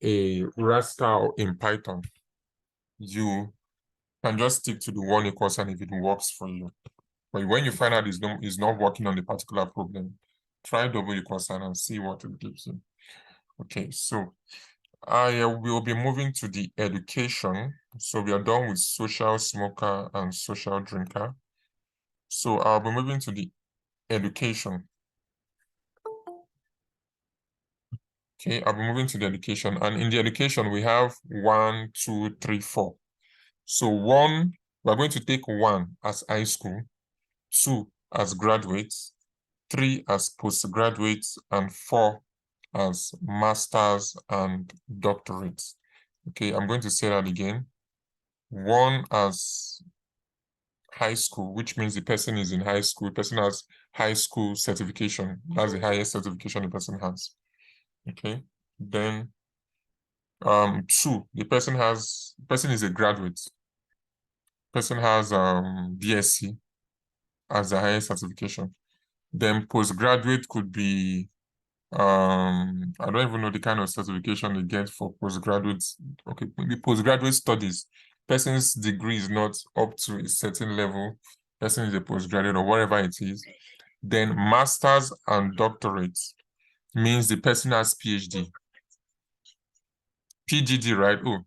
a rascal in Python, you can just stick to the 1 equal sign if it works for you. But when you find out it's not working on a particular problem, try double equal sign and see what it gives you. Okay, so I will be moving to the education. So we are done with social smoker and social drinker. So I'll be moving to the education. Okay, I'll be moving to the education. And in the education, we have 1, 2, 3, 4. So 1, we're going to take 1 as high school, 2 as graduates, 3 as postgraduates, and 4 as masters and doctorates. Okay, I'm going to say that again. 1 as high school, which means the person is in high school. The person has high school certification. That's the highest certification the person has. Okay, then 2, the person is a graduate. Person has BSc as the highest certification. Then postgraduate could be I don't even know the kind of certification they get for postgraduates. Okay, maybe postgraduate studies. Person's degree is not up to a certain level. Person is a postgraduate or whatever it is. Then masters and doctorates means the person has PhD. PGD, right? Oh,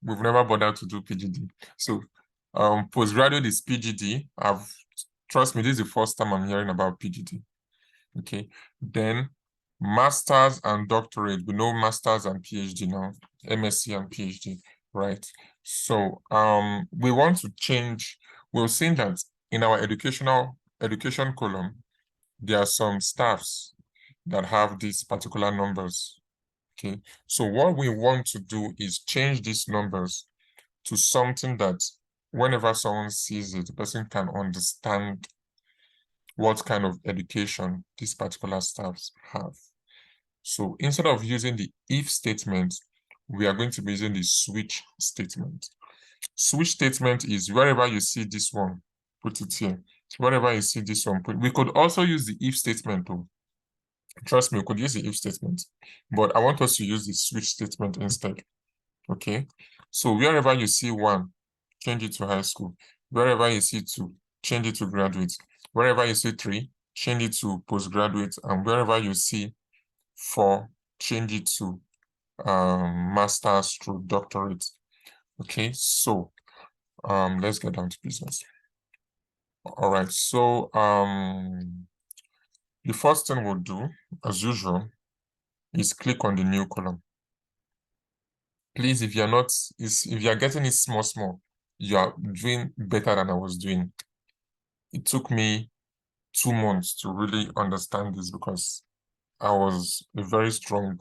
we've never bothered to do PGD. So postgraduate is PGD. I've Trust me, this is the first time I'm hearing about PGD. Okay, then masters and doctorate. We know masters and PhD now, MSc and PhD, right? So we want to change. We'll see that in our education column, there are some staffs that have these particular numbers. Okay, so what we want to do is change these numbers to something that whenever someone sees it, the person can understand what kind of education these particular staffs have. So instead of using the if statement, we are going to be using the switch statement. Switch statement is wherever you see this one, put it here. Wherever you see this one, we could also use the if statement too. Trust me, we could use the if statement, but I want us to use the switch statement instead. Okay, so wherever you see 1, change it to high school. Wherever you see 2, change it to graduate. Wherever you see 3, change it to postgraduate. And wherever you see 4, change it to master's through doctorate. Okay, so let's get down to business. All right, so the first thing we'll do, as usual, is click on the new column. Please, if you're getting it small, you are doing better than I was doing. It took me 2 months to really understand this because I was a very strong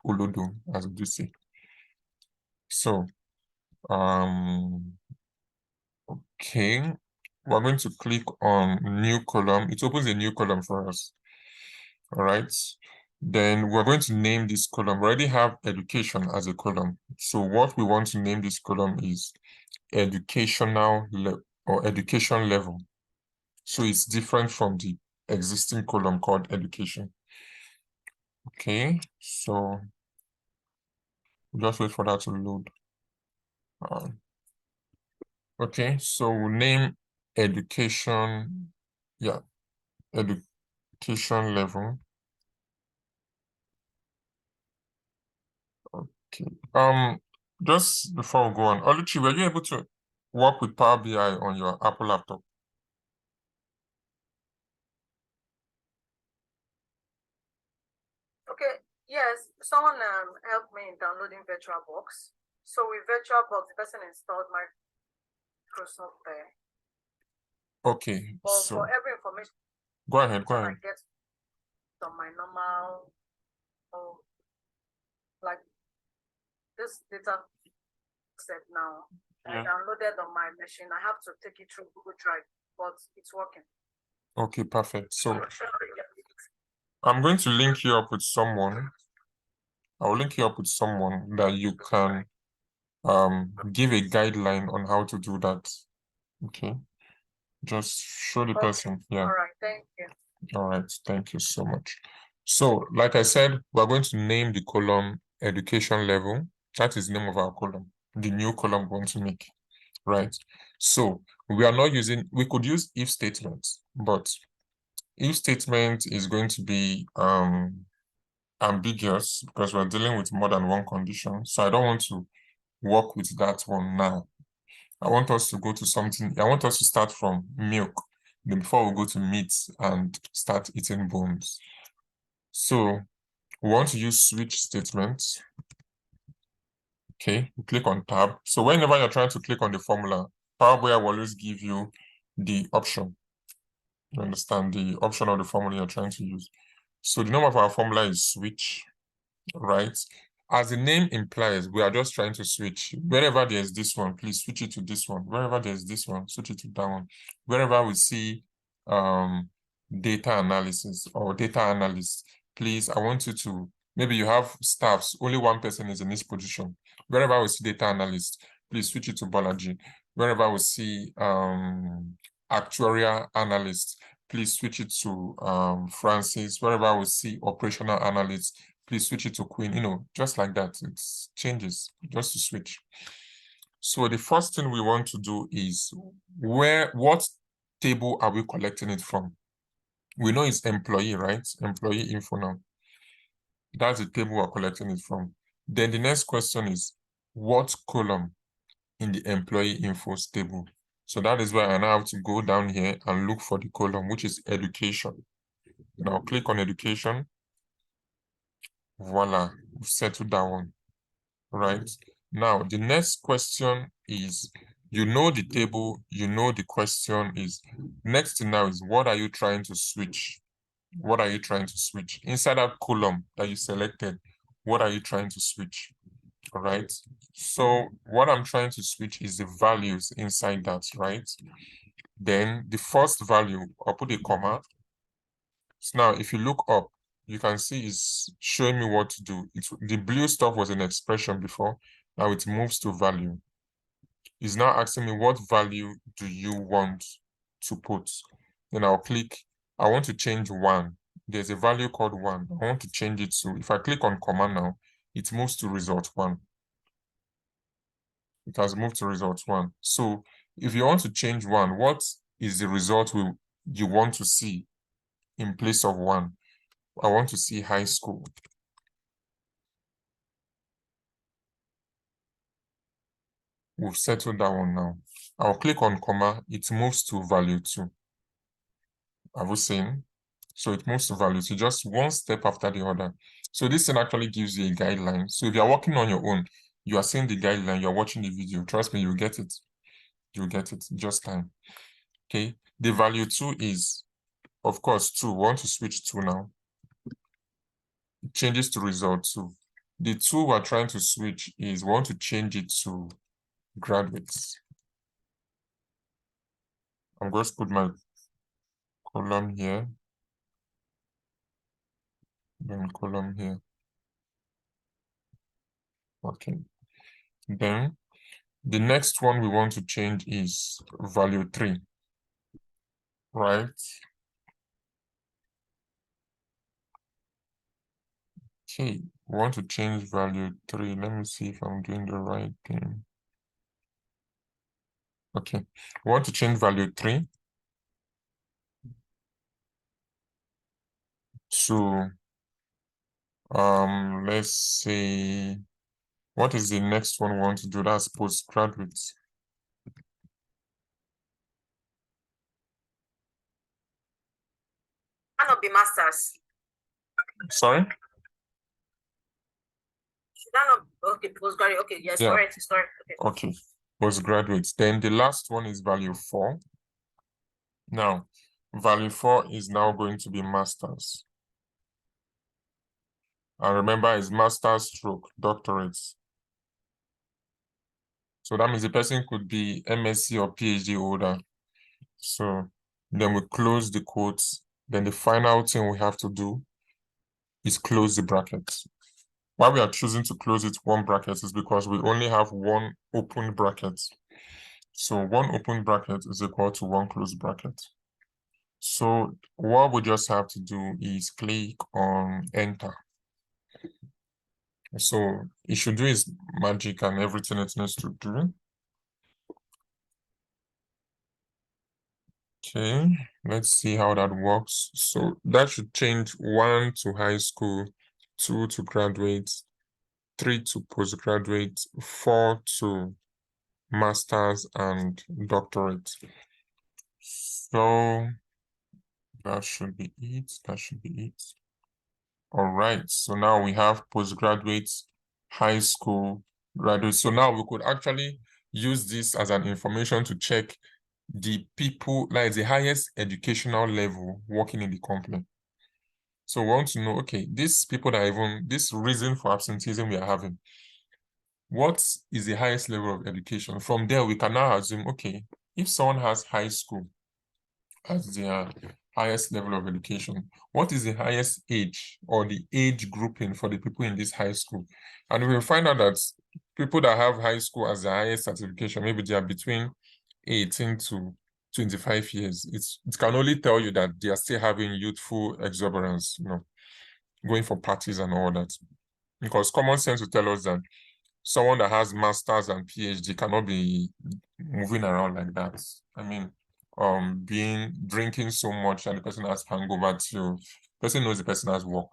Olodo, as we do say. So, okay, we're going to click on new column. It opens a new column for us. All right. Then we're going to name this column. We already have education as a column. So what we want to name this column is educational or education level. So it's different from the existing column called education. Okay, so just wait for that to load. Okay, so we'll name education, yeah, education level. Okay, just before we go on, Oluchi, were you able to work with Power BI on your Apple laptop? Okay, yes, someone helped me in downloading VirtualBox. So with VirtualBox, the person installed Microsoft there. Okay, But so for every information go ahead. I get on my normal, like this data set now, I downloaded on my machine. I have to take it through Google Drive, but it's working. Okay, perfect. So I'm going to link you up with someone. I'll link you up with someone that you can give a guideline on how to do that. Okay. Just show the person. Yeah. All right, thank you. All right, thank you so much. So, like I said, we're going to name the column education level. That is the name of our column, the new column we want to make, right? So we are not using, we could use if statements, but if statement is going to be ambiguous because we're dealing with more than one condition. So I don't want to work with that one now. I want us to go to something, I want us to start from milk before we go to meat and start eating bones. So we want to use switch statements. Okay, we click on tab. So whenever you're trying to click on the formula, Power BI will always give you the option. You understand the option of the formula you're trying to use. So the name of our formula is switch, right? As the name implies, we are just trying to switch. Wherever there's this one, please switch it to this one. Wherever there's this one, switch it to that one. Wherever we see data analysis or data analyst, please, I want you to, maybe you have staffs, only one person is in this position. Wherever we see data analyst, please switch it to Balaji. Wherever we see actuarial analyst, please switch it to Francis. Wherever we see operational analyst, please switch it to Queen, you know, just like that. It changes just to switch. So the first thing we want to do is what table are we collecting it from? We know it's employee, right? Employee info now. That's the table we're collecting it from. Then the next question is, what column in the employee info table So that is why I now have to go down here and look for the column, which is education. Now click on education. Voila, we've settled that one. Right. Now, the next question is, you know the table, you know the question is, next thing now is, what are you trying to switch? What are you trying to switch? Inside that column that you selected, what are you trying to switch? All right. So what I'm trying to switch is the values inside that, right? Then the first value, I'll put a comma. So now if you look up, you can see it's showing me what to do. The blue stuff was an expression before. Now it moves to value. It's now asking me what value do you want to put? Then I'll click, I want to change 1. There's a value called 1. I want to change it to, if I click on comma now, it moves to result 1. It has moved to result 1. So if you want to change 1, what is the result you want to see in place of 1? I want to see high school. We've settled that one now. I'll click on comma, it moves to value 2. Have we seen? So it moves to value 2, just one step after the other. So this thing actually gives you a guideline. So if you're working on your own, you are seeing the guideline, you're watching the video. Trust me, you'll get it. You'll get it, just time. Okay, the value 2 is, of course, 2. We want to switch 2 now. It changes to result 2. The 2 we're trying to switch is, we want to change it to graduates. I'm going to put my column here. Then column here. Okay. Then the next one we want to change is value 3. Right? Okay, we want to change value 3. Let me see if I'm doing the right thing. Okay, we want to change value 3 to, let's say, what is the next one we want to do? That's postgraduates. Cannot be masters. Sorry? Should that not, okay, postgraduate, okay, yes, Yeah. sorry, okay. Okay, postgraduates. Then the last one is value 4. Now, value 4 is now going to be masters. And remember, it's master's stroke doctorates. So that means the person could be MSc or PhD holder. So then we close the quotes. Then the final thing we have to do is close the brackets. Why we are choosing to close it one bracket is because we only have one open bracket. So one open bracket is equal to one closed bracket. So what we just have to do is click on enter. So it should do its magic and everything it needs to do. Okay, let's see how that works. So that should change 1 to high school, 2 to graduate, 3 to postgraduate, 4 to masters and doctorate. So that should be it. That should be it. All right. So now we have postgraduates, high school, graduate. So now we could actually use this as an information to check the people, like the highest educational level working in the company. So we want to know, okay, these people that even, this reason for absenteeism we are having, what is the highest level of education? From there, we can now assume, okay, if someone has high school as their highest level of education, what is the highest age or the age grouping for the people in this high school? And we will find out that people that have high school as the highest certification, maybe they are between 18 to 25 years. It can only tell you that they are still having youthful exuberance, going for parties and all that. Because common sense will tell us that someone that has masters and PhD cannot be moving around like that. I mean, drinking so much and the person has hangover till person knows the person has work.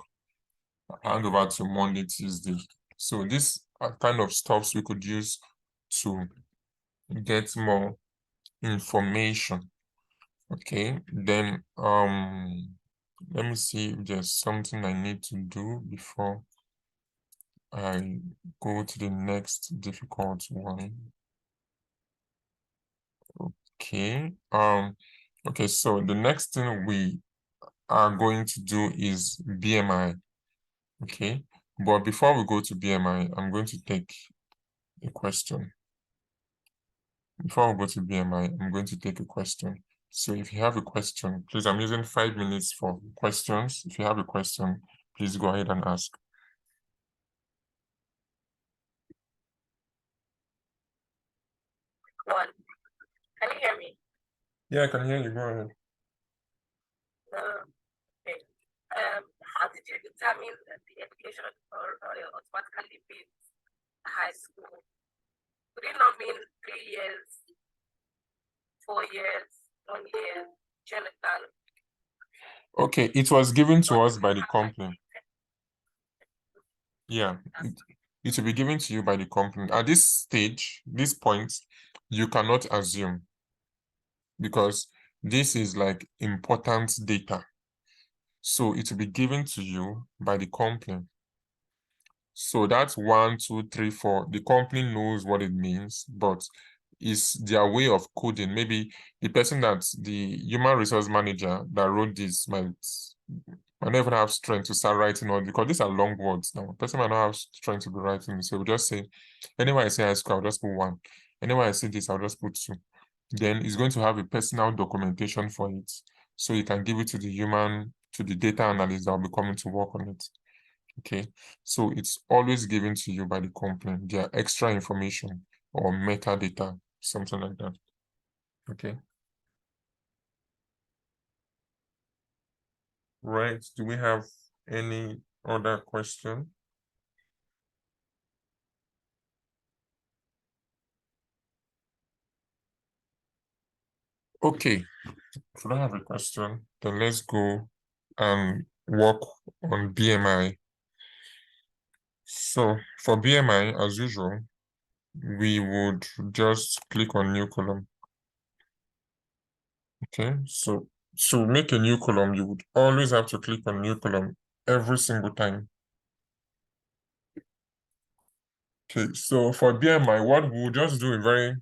Hangover to Monday, Tuesday. So this are kind of stuffs we could use to get more information. Okay, then let me see if there's something I need to do before I go to the next difficult one. Okay, okay, so the next thing we are going to do is BMI. Okay, but before we go to BMI, I'm going to take a question. Before we go to BMI, I'm going to take a question. So if you have a question, please, I'm using 5 minutes for questions. If you have a question, please go ahead and ask. One. Can you hear me? Yeah, I can hear you. Go ahead. Okay. How did you determine that the education or automatically means high school? Would it not mean 3 years, 4 years, 1 year, general? Okay, it was given to us by the company. Yeah, it will be given to you by the company. At this stage, this point, you cannot assume, because this is like important data. So it will be given to you by the company. So that's 1, 2, 3, 4. The company knows what it means, but it's their way of coding. Maybe the person the human resource manager that wrote this might not even have strength to start writing all, because these are long words now. The person might not have strength to be writing. So we just say, anywhere I say high school, I'll just put 1. Anywhere I say this, I'll just put 2. Then it's going to have a personal documentation for it. So you can give it to the data analyst that will be coming to work on it. Okay, so it's always given to you by the company, their extra information or metadata, something like that. Okay. Right. Do we have any other question? Okay. If you don't have a question, then let's go and work on BMI. So for BMI, as usual, we would just click on new column. Okay, so to make a new column, you would always have to click on new column every single time. Okay, so for BMI, what we'll just do a very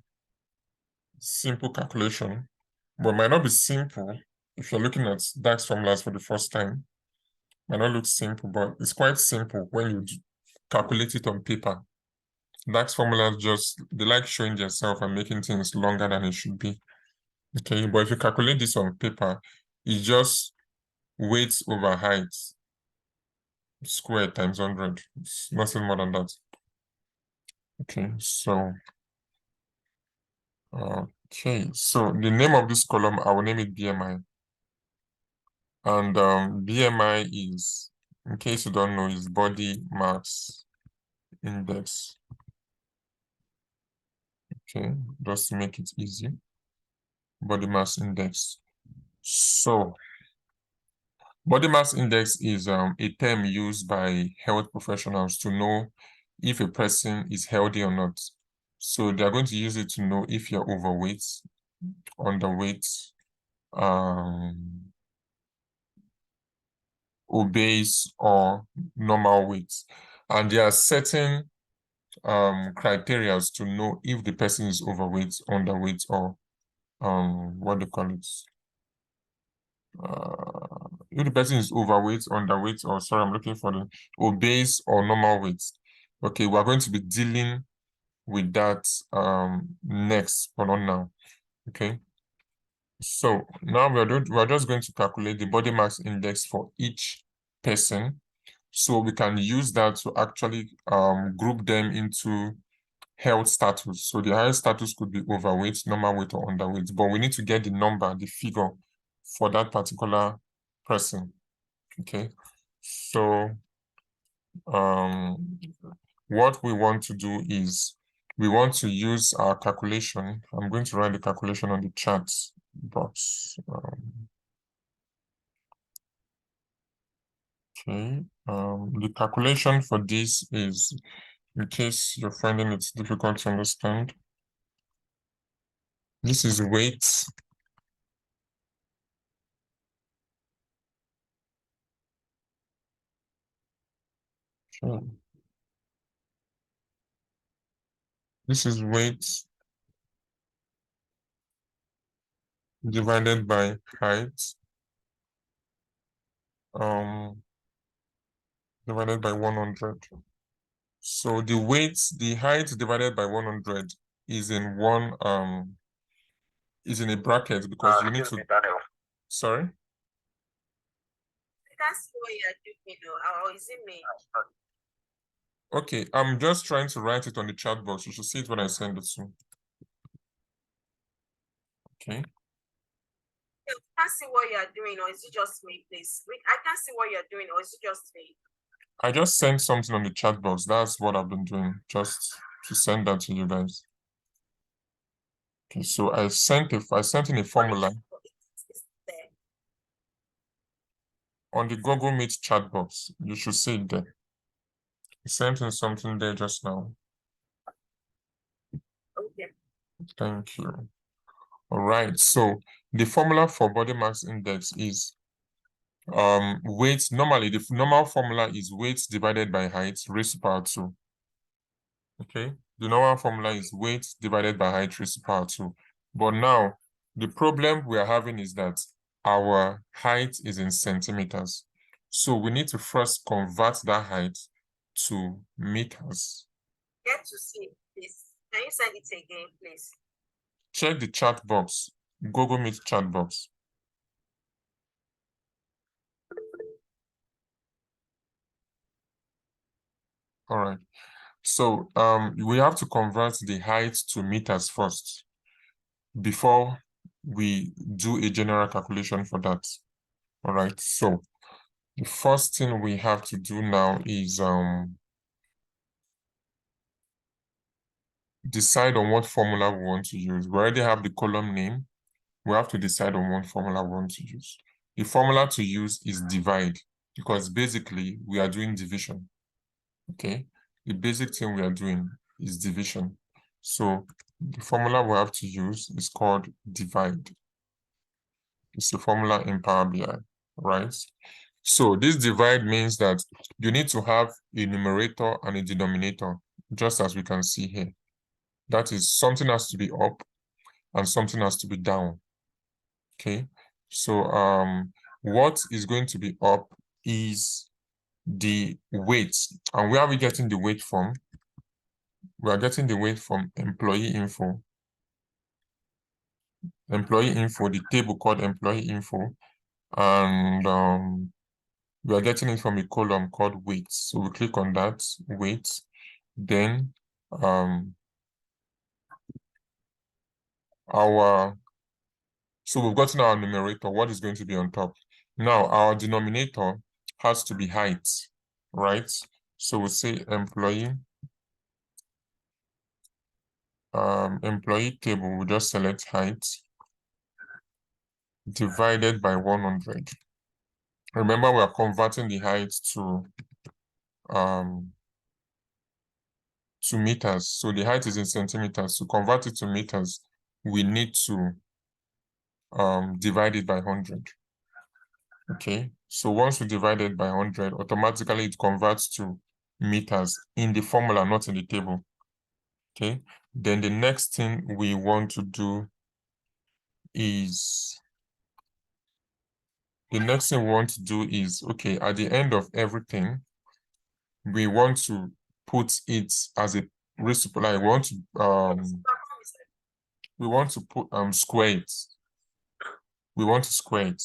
simple calculation, but might not be simple if you're looking at DAX formulas for the first time. Might not look simple, but it's quite simple when you calculate it on paper. DAX formulas they like showing themselves and making things longer than it should be. Okay, but if you calculate this on paper, it's just weight over height squared times 100. It's nothing more than that. Okay, so the name of this column, I will name it BMI. And BMI is, in case you don't know, is body mass index. Okay, just to make it easy. Body mass index. So body mass index is a term used by health professionals to know if a person is healthy or not. So they're going to use it to know if you're overweight, underweight, obese, or normal weight. And there are certain criteria to know if the person is overweight, underweight, or what do you call it? If the person is overweight, underweight, or sorry, I'm looking for the obese or normal weight. Okay, we're going to be dealing with that next, but not now. Okay. So now we're just going to calculate the body mass index for each person. So we can use that to actually group them into health status. So the highest status could be overweight, normal weight, or underweight, but we need to get the number, the figure for that particular person. Okay, so what we want to do is we want to use our calculation. I'm going to write the calculation on the chat box. Okay, the calculation for this is, in case you're finding it difficult to understand, This is weight. Sure. This is weight divided by height. Divided by 100. So the weight, the height divided by 100 is in one is in a bracket because you need to. Sorry. I can't see what you're doing, or is it me? Okay, I'm just trying to write it on the chat box. You should see it when I send it to. Okay. I can't see what you're doing, or is it just me, please? I can't see what you're doing, or is it just me? I just sent something on the chat box. That's what I've been doing, just to send that to you guys. Okay, so I sent in a formula It's there. on the Google Meet chat box. You should see it there. I sent in something there just now. Okay. Thank you. All right, so the formula for body mass index is weight. Normally, the normal formula is weight divided by height raised to power 2. Okay, the normal formula is weight divided by height raised to power 2. But now, the problem we are having is that our height is in centimeters. So we need to first convert that height to meters. Get to see, please. Can you send it again, please? Check the chat box, Google Meet chat box. All right. So we have to convert the height to meters first before we do a general calculation for that. All right. So the first thing we have to do now is decide on what formula we want to use. We already have the column name. We have to decide on what formula we want to use. The formula to use is divide, because basically we are doing division. Okay, the basic thing we are doing is division. So the formula we have to use is called divide. It's a formula in Power BI, right? So this divide means that you need to have a numerator and a denominator, just as we can see here. That is, something has to be up and something has to be down. Okay, so what is going to be up is the weight. And where are we getting the weight from? We are getting the weight from employee info. Employee info, the table called employee info. And we are getting it from a column called weight. So we click on that, weight. Then so we've gotten our numerator. What is going to be on top? Now our denominator has to be height, right? So we'll say employee table, we just select height divided by 100. Remember, we are converting the height to meters. So the height is in centimeters. To convert it to meters, we need to divide it by 100. Okay, so once we divide it by 100, automatically it converts to meters in the formula, not in the table. Okay, then the next thing we want to do is, okay, at the end of everything, we want to put it as a reciprocal. I want to we want to put square it. We want to square it.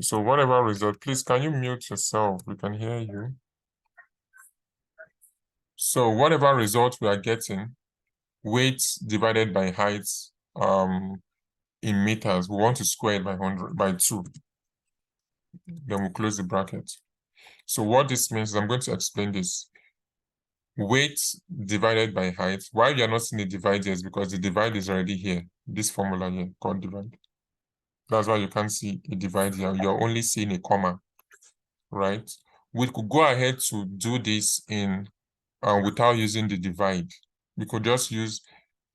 So whatever result, please can you mute yourself? We can hear you. So whatever result we are getting, weight divided by height in meters, we want to square it by 100 by 2. Then we'll close the bracket. So what this means is, I'm going to explain this. Weight divided by height. Why we are not seeing the divide here is because the divide is already here. This formula here called divide. That's why you can't see a divide here. You're only seeing a comma, right? We could go ahead to do this in without using the divide. We could just use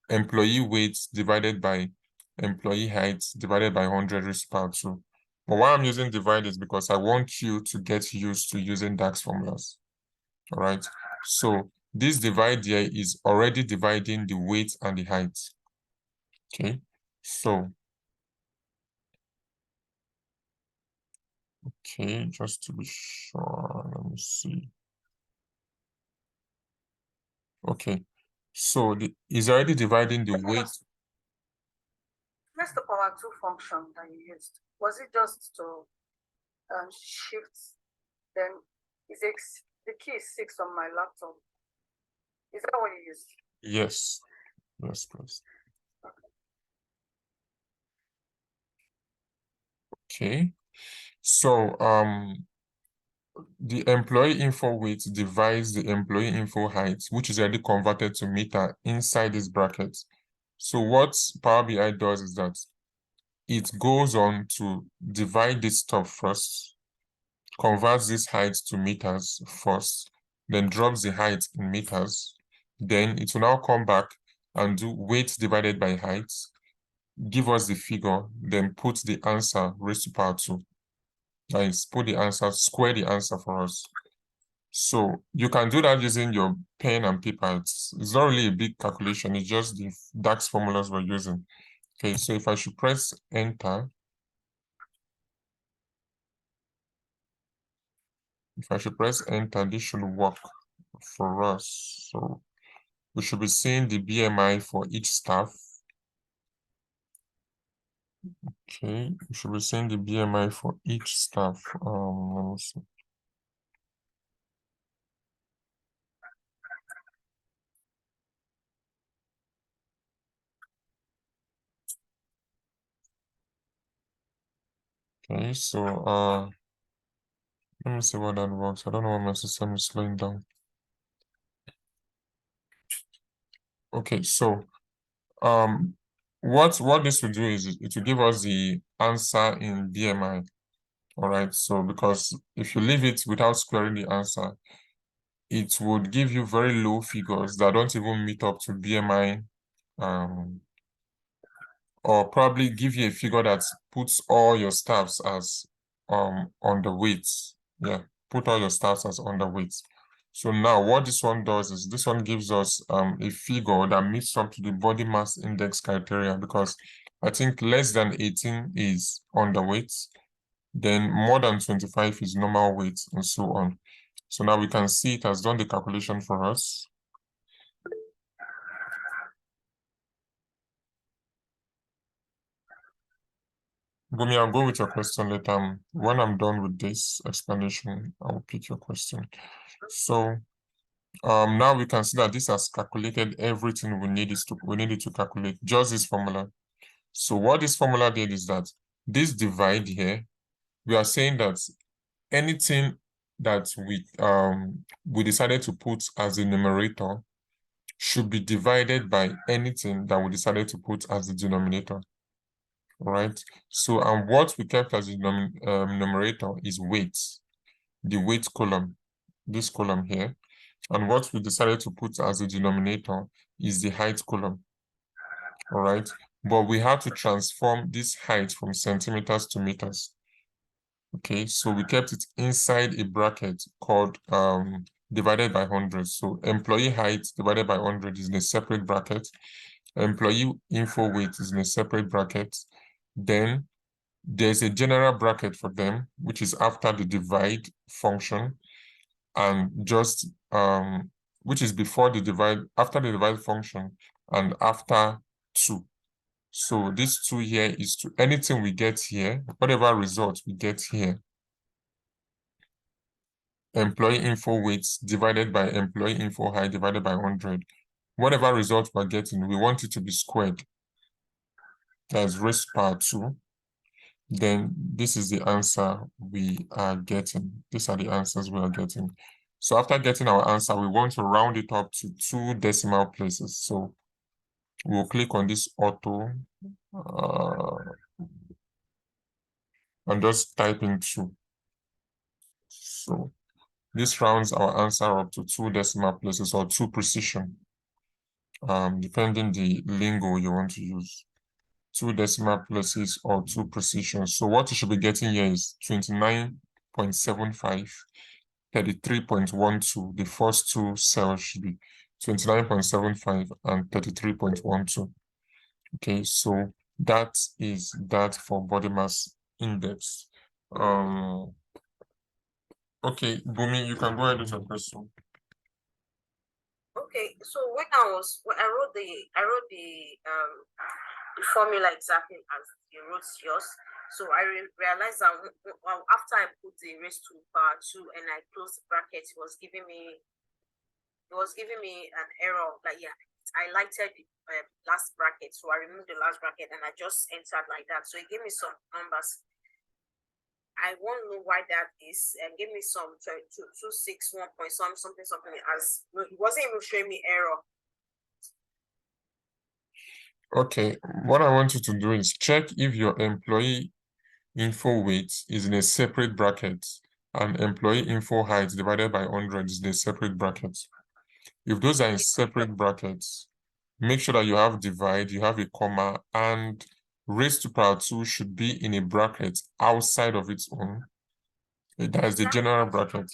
employee weight divided by employee height divided by 100 raised to power 2. But why I'm using divide is because I want you to get used to using DAX formulas. All right. So this divide here is already dividing the weight and the height. Okay. So, okay, just to be sure, let me see. Okay. So is already dividing the weight. Where's the power 2 function that you used? Was it just to shift? Then the key is 6 on my laptop. Is that what you used? Yes. Yes, please. Okay. So the employee info weight divides the employee info height, which is already converted to meter inside this bracket. So what Power BI does is that it goes on to divide this stuff first, converts this height to meters first, then drops the height in meters. Then it will now come back and do weight divided by height, give us the figure, then put the answer raised to power 2. Nice, put the answer, square the answer for us. So you can do that using your pen and paper. It's not really a big calculation. It's just the DAX formulas we're using. Okay, so if I should press enter, this should work for us. So we should be seeing the BMI for each staff. Okay, we should be seeing the BMI for each staff. Let me see. Okay, so let me see what that works. I don't know why my system is slowing down. Okay, so what this will do is it will give us the answer in BMI. All right, so because if you leave it without squaring the answer, it would give you very low figures that don't even meet up to BMI, or probably give you a figure that puts all your staffs as underweight. Yeah, put all your staffs as underweight. So now what this one does is this one gives us a figure that meets up to the body mass index criteria, because I think less than 18 is underweight, then more than 25 is normal weight, and so on. So now we can see it has done the calculation for us. Bumi, I'll go with your question later. When I'm done with this explanation, I will pick your question. So now we can see that this has calculated everything we needed to calculate, just this formula. So what this formula did is that this divide here, we are saying that anything that we decided to put as a numerator should be divided by anything that we decided to put as the denominator. Right. So, and what we kept as the numerator is weight, the weight column, this column here. And what we decided to put as the denominator is the height column. All right. But we have to transform this height from centimeters to meters. Okay, so we kept it inside a bracket called divided by 100. So employee height divided by 100 is in a separate bracket. Employee info weight is in a separate bracket. Then there's a general bracket for them, which is after the divide function, and just which is before the divide, after the divide function, and after 2. So this 2 here is to anything we get here, whatever result we get here, employee info weights divided by employee info height divided by 100. Whatever result we're getting, we want it to be squared. That's raised to power 2. Then this is the answer we are getting. These are the answers we are getting. So after getting our answer, we want to round it up to 2 decimal places. So we'll click on this auto and just type in 2. So This rounds our answer up to 2 decimal places or 2 precision, depending the lingo you want to use. 2 decimal places or 2 precision. So what you should be getting here is 29.75, 33.12. The first two cells should be 29.75 and 33.12. Okay, so that is that for body mass index. Okay, Bumi, you can go ahead with your question. Okay, so when I wrote the formula exactly as you wrote yours. So I realized that after I put the raised to power 2 and I closed the bracket, it was giving me an error. Like, yeah, I highlighted the last bracket, so I removed the last bracket and I just entered like that. So it gave me some numbers. I want to know why that is, and give me some 261 point something as it wasn't even showing me error. Okay, what I want you to do is check if your employee info weight is in a separate bracket and employee info height divided by 100 is in a separate bracket. If those are in separate brackets, make sure that you have divide, you have a comma, and raised to power 2 should be in a bracket outside of its own. That is the general bracket.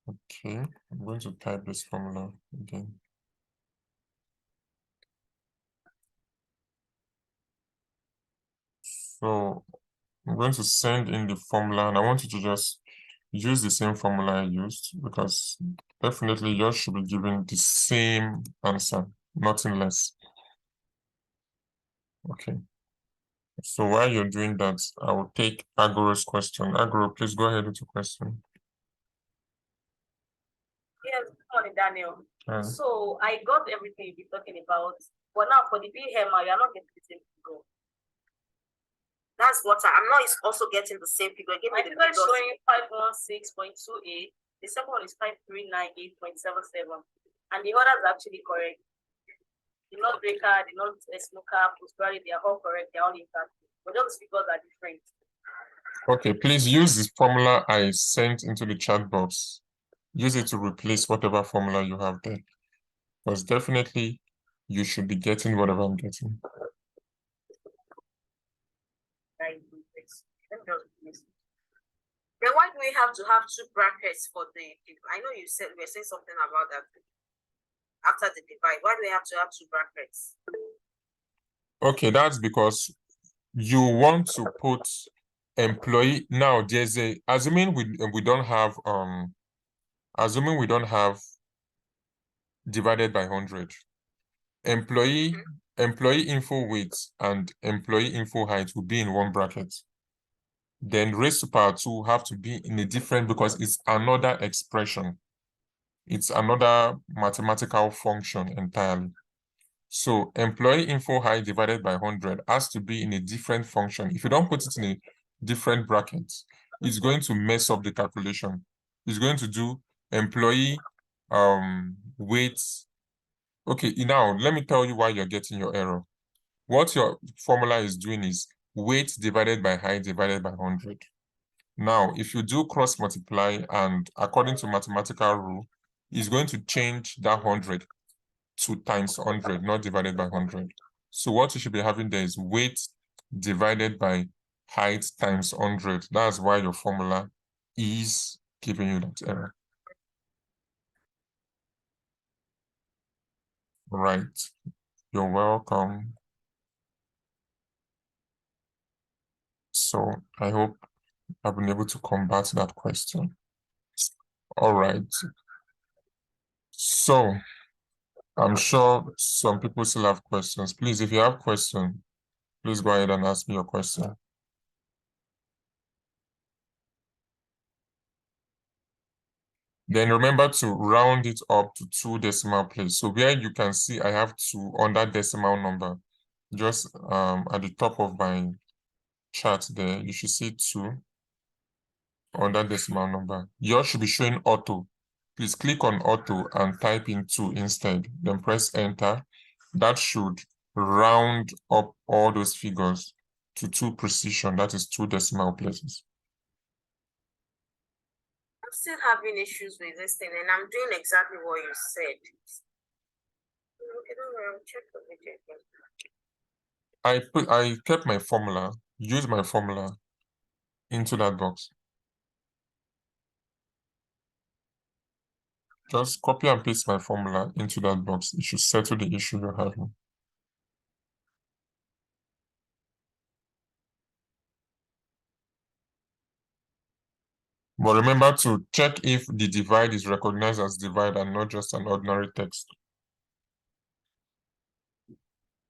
Okay, I'm going to type this formula again. So I'm going to send in the formula, and I want you to just use the same formula I used, because definitely yours should be given the same answer, nothing less. Okay. So while you're doing that, I will take Agoro's question. Agoro, please go ahead with your question. Yes, good morning, Daniel. Hi. So I got everything you're talking about, but now for the BMI, you're not getting the same figure. That's what I'm not also getting the same figure. Give me My the figure is figures. showing 516.28. The second one is 5398.77, and the others are actually correct. The not breaker, the not smoker, prosperity, they are all correct. They're all intact, but those figures are different. Okay, please use the formula I sent into the chat box. Use it to replace whatever formula you have there, because definitely you should be getting whatever I'm getting. Then why do we have to have 2 brackets for the? I know you said we were saying something about that after the divide. Why do we have to have 2 brackets? Okay, that's because you want to put employee. Now there's a, assuming we don't have divided by 100. Employee info weight and employee info height will be in one bracket. Then raised to power 2 have to be in a different, because it's another expression. It's another mathematical function entirely. So employee info height divided by 100 has to be in a different function. If you don't put it in a different bracket, it's going to mess up the calculation. It's going to do employee weight. Okay, now let me tell you why you're getting your error. What your formula is doing is weight divided by height divided by 100. Now, if you do cross multiply, and according to mathematical rule, it's going to change that 100 to times 100, not divided by 100. So what you should be having there is weight divided by height times 100. That's why your formula is giving you that error. Right. You're welcome. So I hope I've been able to combat that question. All right. So I'm sure some people still have questions. Please, if you have questions, please go ahead and ask me your question. Then remember to round it up to 2 decimal places. So where you can see I have 2 under decimal number, just at the top of my chart there, you should see 2 under decimal number. Yours should be showing auto. Please click on auto and type in 2 instead, then press enter. That should round up all those figures to 2 precision, that is 2 decimal places. still having issues with this thing, and I'm doing exactly what you said. Okay, don't worry, I'll check the video again. I kept my formula, use my formula into that box. Just copy and paste my formula into that box. It should settle the issue you're having. But remember to check if the divide is recognized as divide and not just an ordinary text.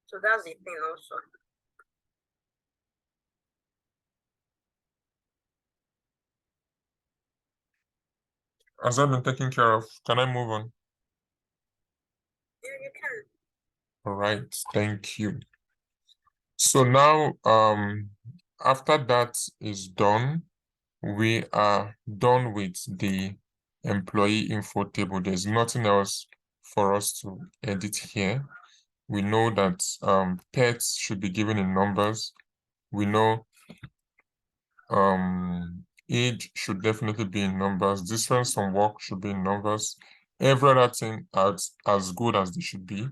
So that's the thing also. Has that been taken care of? Can I move on? Yeah, you can. All right, thank you. So now, after that is done, we are done with the employee info table. There's nothing else for us to edit here. We know that pets should be given in numbers. We know age should definitely be in numbers. Distance from work should be in numbers. Every other thing as good as they should be.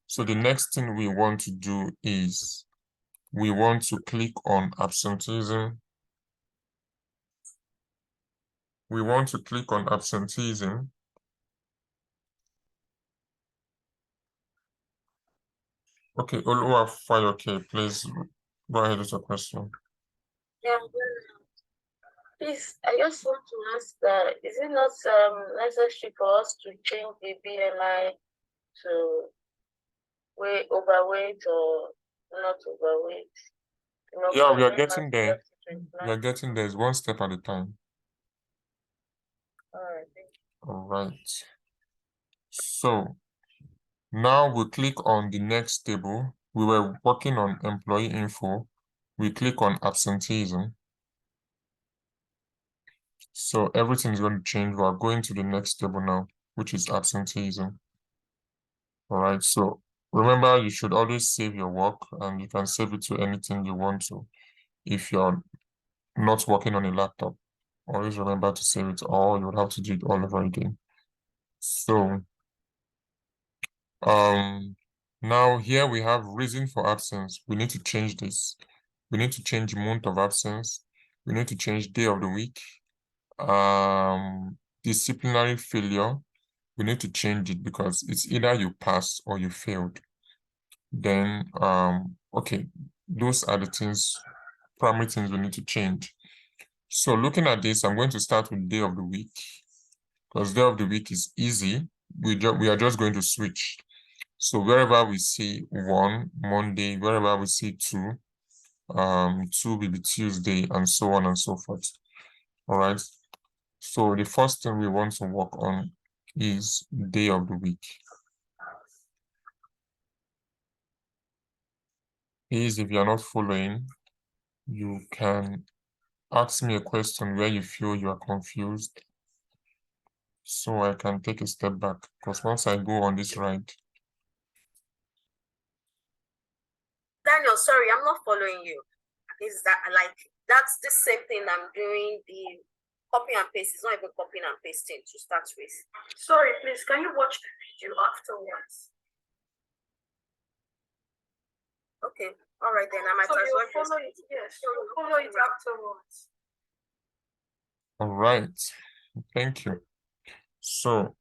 So the next thing we want to do is we want to click on absenteeism. We want to click on absenteeism. Okay, Oluwafayoke, please go ahead with your question. Yeah, please, I just want to ask that is it not necessary for us to change the BMI to overweight or not overweight? You know, Yeah, from we are 25 getting there. to 29. We are getting there. It's one step at a time. All right, thank you. All right. So now we click on the next table. We were working on employee info. We click on absenteeism. So everything is going to change. We are going to the next table now, which is absenteeism. All right. So remember, you should always save your work, and you can save it to anything you want to. If you're not working on a laptop, always remember to save it, or you would have to do it all over again. So now here we have reason for absence. We need to change this. We need to change month of absence. We need to change day of the week. Disciplinary failure. We need to change it because it's either you passed or you failed. Then okay, those are the things, primary things we need to change. So looking at this, I'm going to start with day of the week because day of the week is easy. We are just going to switch. So wherever we see 1, Monday, wherever we see 2, 2 will be Tuesday, and so on and so forth. All right. So the first thing we want to work on is day of the week. Please, if you're not following, you can ask me a question where you feel you are confused, so I can take a step back, because once I go on this ride. Daniel, sorry, I'm not following you. Is that like that's the same thing I'm doing? The copy and paste is not even copying and pasting to start with. Sorry, please, can you watch the video afterwards? Okay, all right then. I might So as you'll well just follow it, yes, you'll follow it afterwards. All right, thank you. So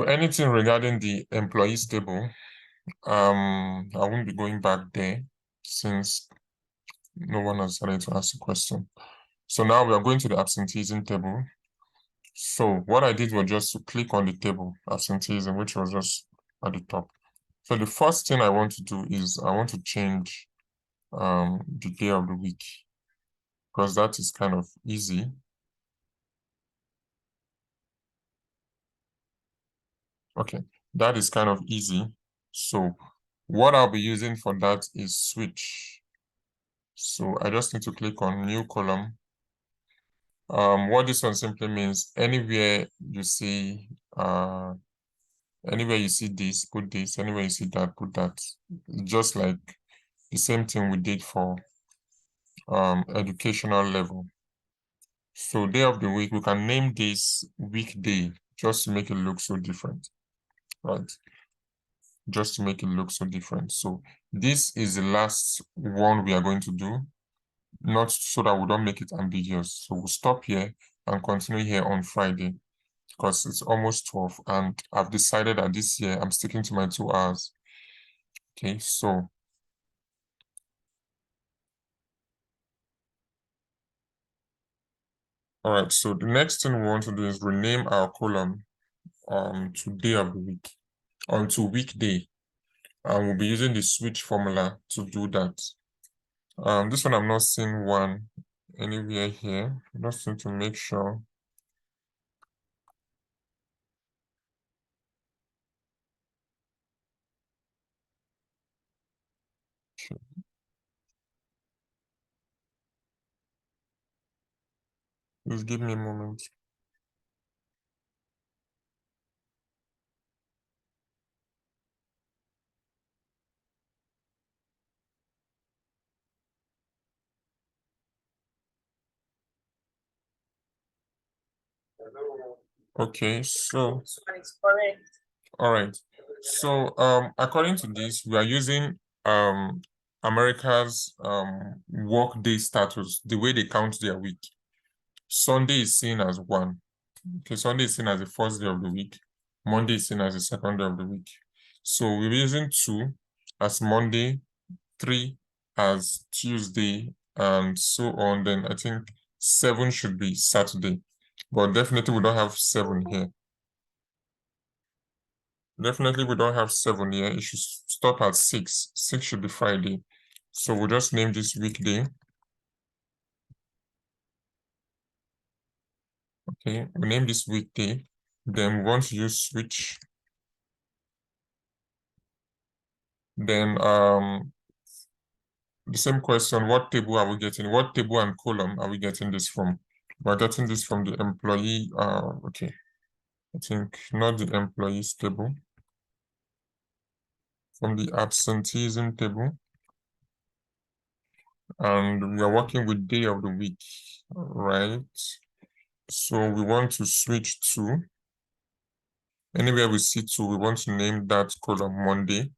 anything regarding the employees table, I won't be going back there since no one has started to ask a question. So now we are going to the absenteeism table. So what I did was just to click on the table, absenteeism, which was just at the top. So the first thing I want to do is I want to change the day of the week, because that is kind of easy. Okay, that is kind of easy. So what I'll be using for that is switch. So I just need to click on new column. What this one simply means, anywhere you see Anywhere you see this, put this. Anywhere you see that, put that. Just like the same thing we did for educational level. So day of the week, we can name this weekday just to make it look so different, right? Just to make it look so different. So this is the last one we are going to do, not so that we don't make it ambiguous. So we'll stop here and continue here on Friday because it's almost 12 and I've decided that this year I'm sticking to my 2 hours. Okay, so all right, so the next thing we want to do is rename our column to day of the week, onto weekday. And we'll be using the switch formula to do that. This one I'm not seeing one anywhere here. I just need to make sure. Please give me a moment. Okay, so This one is correct. all right. So according to this, we are using America's work day status, the way they count their week. Sunday is seen as 1. Okay, Sunday is seen as the first day of the week. Monday is seen as the second day of the week. So we're using 2 as Monday, 3 as Tuesday, and so on. Then I think 7 should be Saturday, but definitely we don't have 7 here. Definitely we don't have 7 here. It should stop at 6. 6 should be Friday. So we'll just name this weekday. Okay, we name this weekday. Then we want to use switch. Then the same question, what table are we getting? What table and column are we getting this from? We're getting this from the employee, okay. I think not the employees table. From the absenteeism table. And we are working with day of the week, right? So we want to switch to, anywhere we see 2, we want to name that column Monday.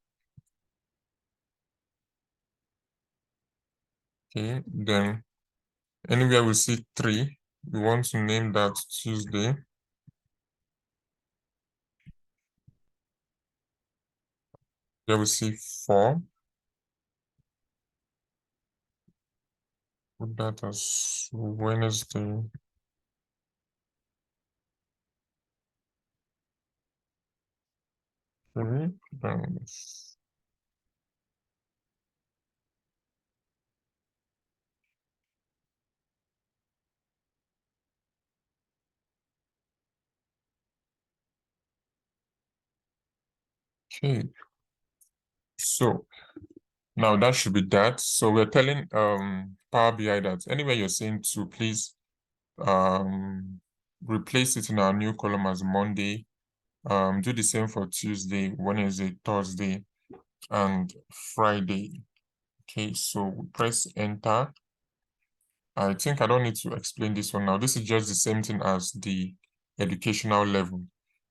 Okay, then anywhere we see 3, we want to name that Tuesday. Here we see 4. Put that as Wednesday. Okay, then okay. So now that should be that. So we're telling Power BI that anywhere you're saying 2, please replace it in our new column as Monday. Do the same for Tuesday, Wednesday, Thursday, and Friday. Okay, so we press enter. I think I don't need to explain this one now. This is just the same thing as the educational level,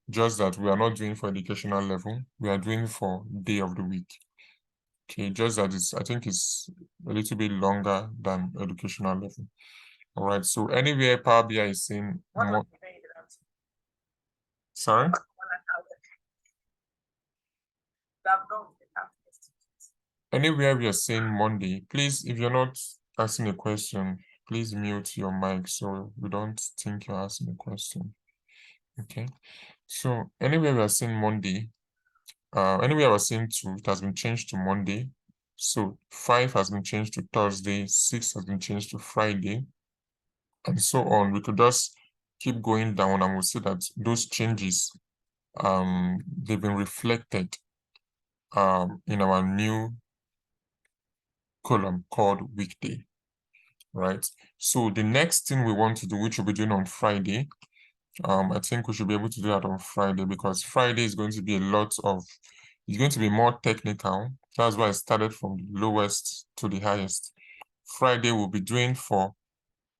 just that we are not doing for educational level, we are doing for day of the week. Okay, just that I think it's a little bit longer than educational level. All right, so anywhere Power BI is saying more. Sorry? Anywhere we are saying Monday, please, if you're not asking a question, please mute your mic so we don't think you're asking a question. Okay, so anywhere we are saying Monday, anywhere we are saying 2, it has been changed to Monday. So 5 has been changed to Thursday, 6 has been changed to Friday, and so on. We could just keep going down and we'll see that those changes, they've been reflected in our new column called weekday, right? So the next thing we want to do, which we'll be doing on Friday, I think we should be able to do that on Friday, because Friday is going to be it's going to be more technical. That's why I started from the lowest to the highest. Friday we'll be doing for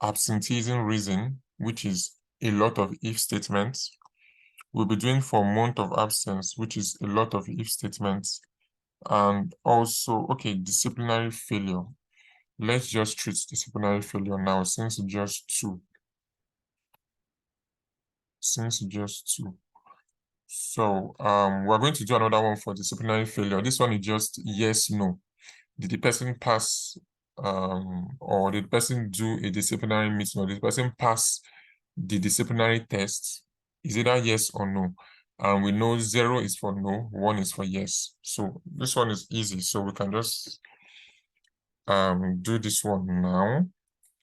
absenteeism reason, which is a lot of if statements. We'll be doing for month of absence, which is a lot of if statements. And also, okay, disciplinary failure. Let's just treat disciplinary failure now, since it's just two. So we're going to do another one for disciplinary failure. This one is just yes, no. Did the person pass or did the person do a disciplinary meeting, or did the person pass the disciplinary test? Is either yes or no. And we know 0 is for no, 1 is for yes. So this one is easy. So we can just do this one now,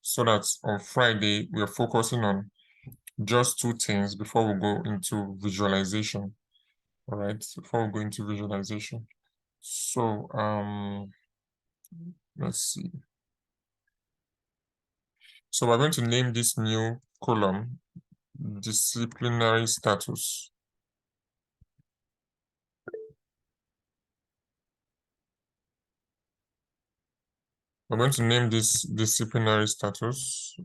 so that on Friday we are focusing on just two things before we go into visualization. All right, before we go into visualization. So let's see. So we're going to name this new column disciplinary status. We're going to name this disciplinary status.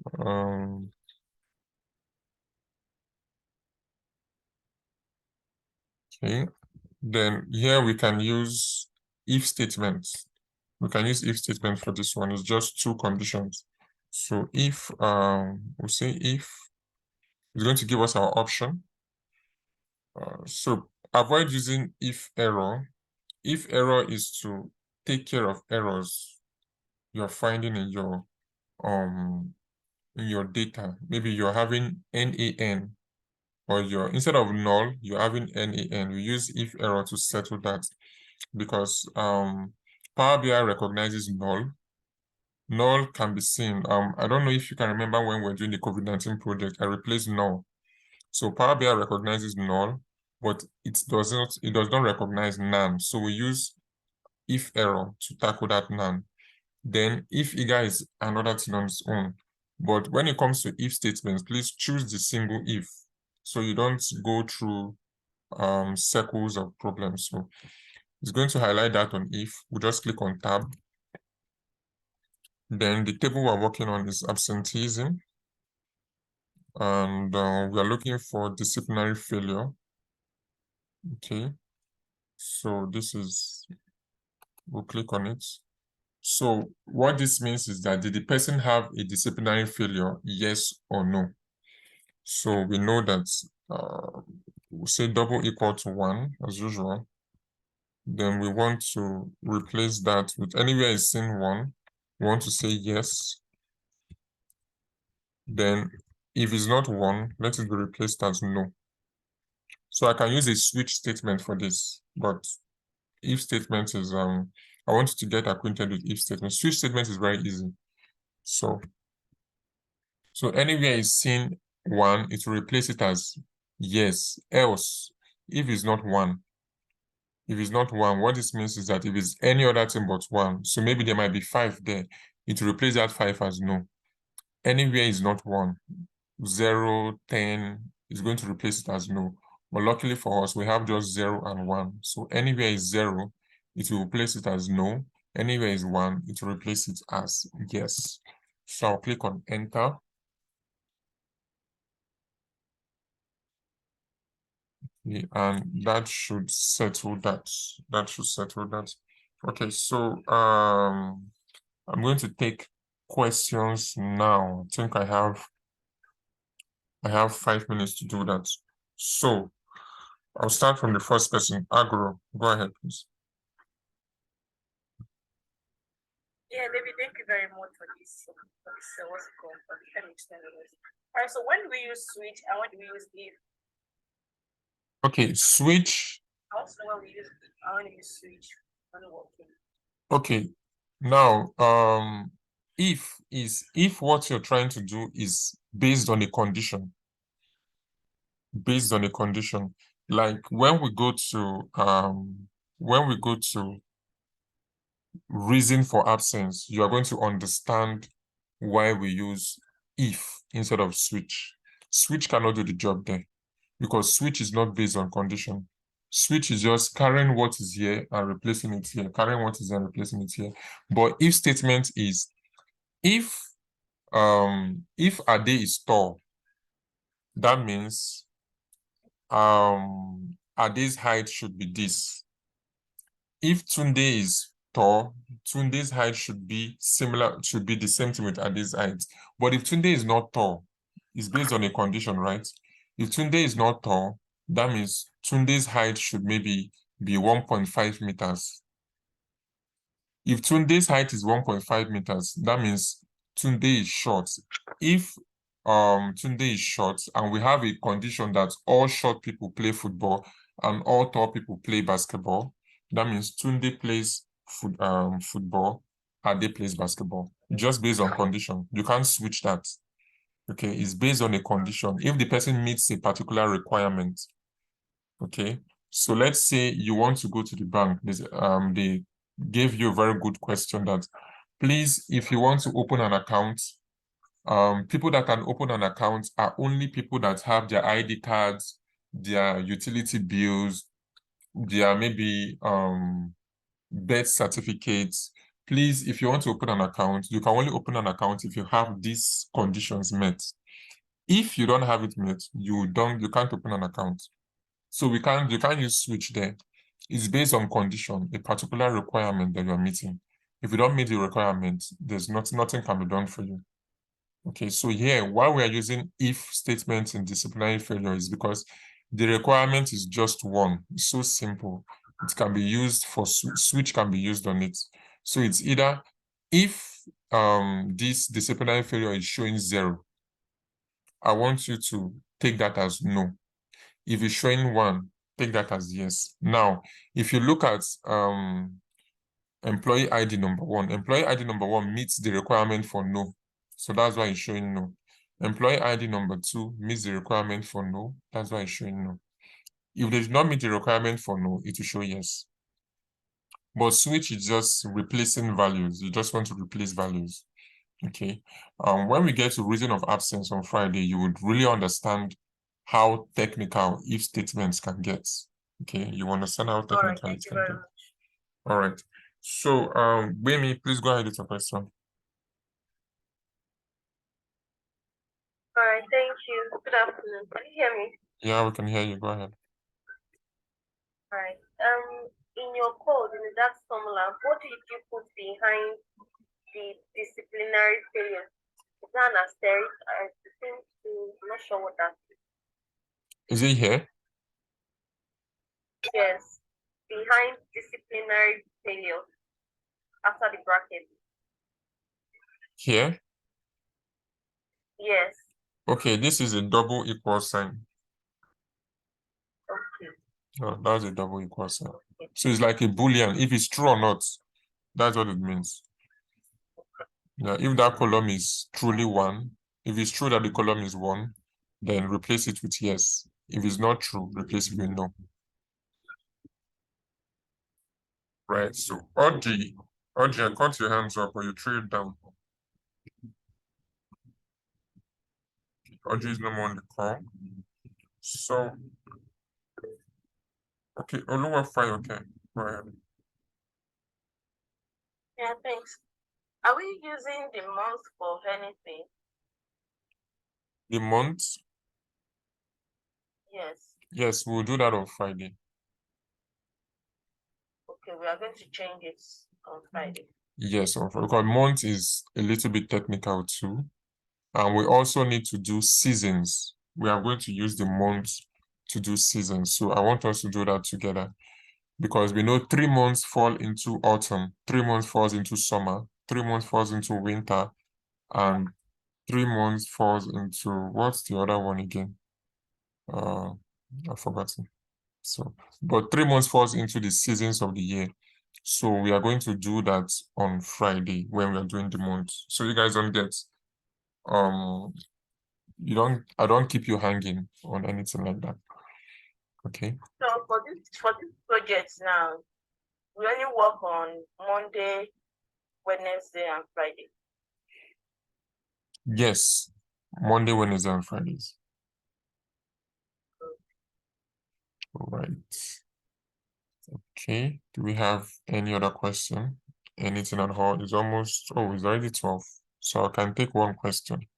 Okay, then here we can use if statements. We can use if statement for this one. It's just two conditions. So if we'll say if, it's going to give us our option. So avoid using if error. If error is to take care of errors you're finding in your data. Maybe you're having NaN, or instead of null, you're having NaN. We use if error to settle that, because Power BI recognizes null. Null can be seen. I don't know if you can remember when we're doing the COVID-19 project, I replaced null. So Power BI recognizes null, but it does not recognize none. So we use if error to tackle that none. Then if eager is another thing on its own. But when it comes to if statements, please choose the single if, so you don't go through circles of problems. So it's going to highlight that on if. We'll just click on tab. Then the table we're working on is absenteeism. And we are looking for disciplinary failure. Okay. So we'll click on it. So what this means is that did the person have a disciplinary failure, yes or no? So we know that we'll say double equal to 1 as usual. Then we want to replace that with anywhere is seen 1. We want to say yes. Then if it's not 1, let it be replaced as no. So I can use a switch statement for this, but if statement is I want you to get acquainted with if statement. Switch statement is very easy. So anywhere is seen 1, it will replace it as yes. Else, if it's not 1, what this means is that if it's any other thing but 1, so maybe there might be 5 there, it will replace that 5 as no. Anywhere is not 1, 0, 10 is going to replace it as no. But luckily for us, we have just 0 and 1. So anywhere is 0, it will replace it as no. Anywhere is 1, it will replace it as yes. So I'll click on enter. Okay, and that should settle that. Okay, so I'm going to take questions now. I think I have 5 minutes to do that. So I'll start from the first person. Agro, go ahead, please. Yeah, David, thank you very much for this. What's it called? Let me explain this. All right, so when do we use switch and when do we use if? Okay, switch. I want to know when we use if and when we use switch when working. Okay, now if what you're trying to do is based on a condition. Like when we go to reason for absence, you are going to understand why we use if instead of switch. switch cannot do the job there because switch is not based on condition. Switch is just carrying what is here and replacing it here, carrying what is here and replacing it here. But if statement is if Ade is tall, that means Ade's height should be this. If Tunde is tall, Tunde's height should be similar, should be the same thing with Ade's height. But if Tunde is not tall, it's based on a condition, right? If Tunde is not tall, that means Tunde's height should maybe be 1.5 meters. If Tunde's height is 1.5 meters, that means Tunde is short. If Tunde is short and we have a condition that all short people play football and all tall people play basketball, that means Tunde plays football, Ade plays basketball. Just based on condition. You can't switch that. Okay, it's based on a condition. If the person meets a particular requirement, okay. So let's say you want to go to the bank. They gave you a very good question that, please, if you want to open an account, people that can open an account are only people that have their ID cards, their utility bills, their maybe birth certificates. Please, if you want to open an account, you can only open an account if you have these conditions met. If you don't have it met, you can't open an account. So you can't use switch there. It's based on condition, a particular requirement that you're meeting. If you don't meet the requirement, there's nothing can be done for you. Okay, so here, why we are using if statements in disciplinary failure is because the requirement is just one. It's so simple. It can be used for switch can be used on it. So it's either if this disciplinary failure is showing 0, I want you to take that as no. If it's showing 1, take that as yes. Now, if you look at employee ID number 1, employee ID number 1 meets the requirement for no. So that's why it's showing no. Employee ID number 2 meets the requirement for no. That's why it's showing no. If they do not meet the requirement for no, it will show yes. But switch is just replacing values. You just want to replace values. Okay. When we get to reason of absence on Friday, you would really understand how technical if statements can get. Okay, you understand how technical it can get. All right. So, Bemi, please go ahead with your question. All right, thank you. Good afternoon. Can you hear me? Yeah, we can hear you. Go ahead. All right. In your code, in that formula, what did you put behind the disciplinary failure? Is that an asterisk? I'm not sure what that is. Is it here? Yes. Behind disciplinary failure, after the bracket. Here? Yes. Okay, this is a double equal sign. Okay. Oh, that's a double equal sign. So it's like a Boolean. If it's true or not, that's what it means. Yeah, if that column is truly 1, if it's true that the column is 1, then replace it with yes. If it's not true, replace it with no. Right, so Audrey, I got your hands up, or you threw it down. Audrey is no more on the call. So, okay, Oluwafai, okay, go ahead. Yeah, thanks. Are we using the month for anything? The month? Yes. Yes, we'll do that on Friday. Okay, we are going to change it on Friday. Yes, because month is a little bit technical too. And we also need to do seasons. We are going to use the month to do seasons. So I want us to do that together because we know 3 months fall into autumn, 3 months falls into summer, 3 months falls into winter, and 3 months falls into, what's the other one again? I've forgotten. So, but 3 months falls into the seasons of the year. So we are going to do that on Friday when we are doing the month. So you guys don't get, I don't keep you hanging on anything like that. Okay. So for this project now, we only work on Monday, Wednesday, and Friday. Yes, Monday, Wednesday, and Fridays. Right. Okay. Do we have any other question? Anything at all? It's almost, oh, it's already 12. So I can take one question.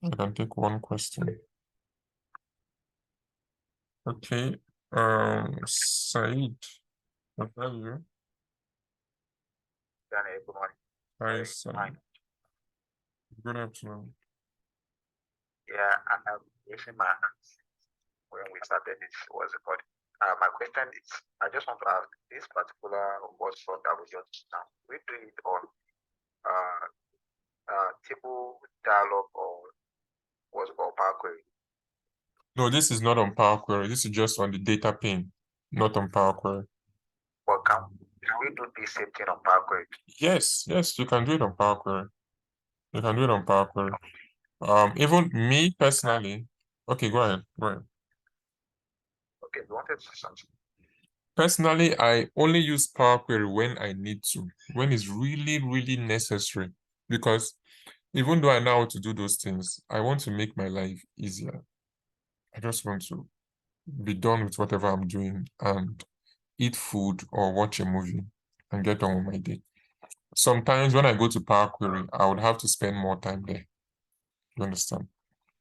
I can take one question. Okay. Said, what are you? Daniel, good morning. Hi, Sorry, Said. Good afternoon. Yeah, I am raising my hand when we started this was recording. My question is, I just want to ask this particular workshop that we just now, we do it on table dialogue or what's called Power Query. No, this is not on Power Query. This is just on the data pane, not on Power Query. But can we do the same thing on Power Query? Yes, you can do it on Power Query. You can do it on Power Query. Even me personally, okay, go ahead. Okay, we wanted to say something. Personally, I only use Power Query when I need to, when it's really, really necessary. Because even though I know how to do those things, I want to make my life easier. I just want to be done with whatever I'm doing and eat food or watch a movie and get on with my day. Sometimes when I go to Power Query, I would have to spend more time there. You understand?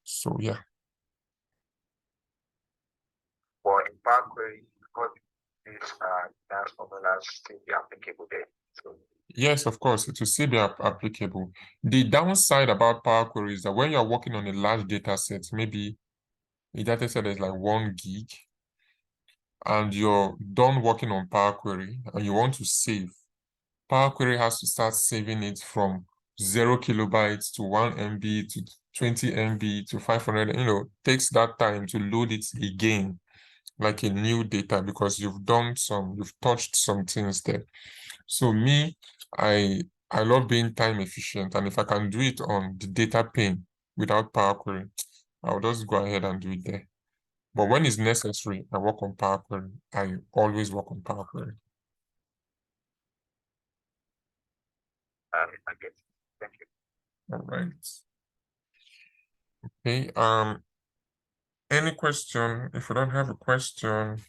So yeah. But in Power Query, because these dance formulas still be applicable there. So Yes, of course, it will still be applicable. The downside about Power Query is that when you're working on a large data set, maybe a data set is like 1 gig, and you're done working on Power Query and you want to save, Power Query has to start saving it from 0 kilobytes to 1 MB to 20 MB to 500, takes that time to load it again, like a new data, because you've touched some things there. So me, I love being time efficient, and if I can do it on the data pane without Power Query, I'll just go ahead and do it there. But when it's necessary, I work on Power Query. I always work on Power Query. I get it. Thank you. All right. Okay. Any question? If you don't have a question,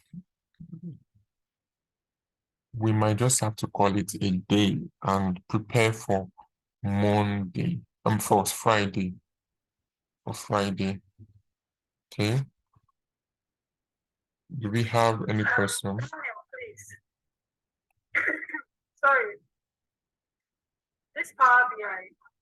we might just have to call it a day and prepare for Monday. For Friday. For Friday. Okay. Do we have any questions? Sorry. This Power BI,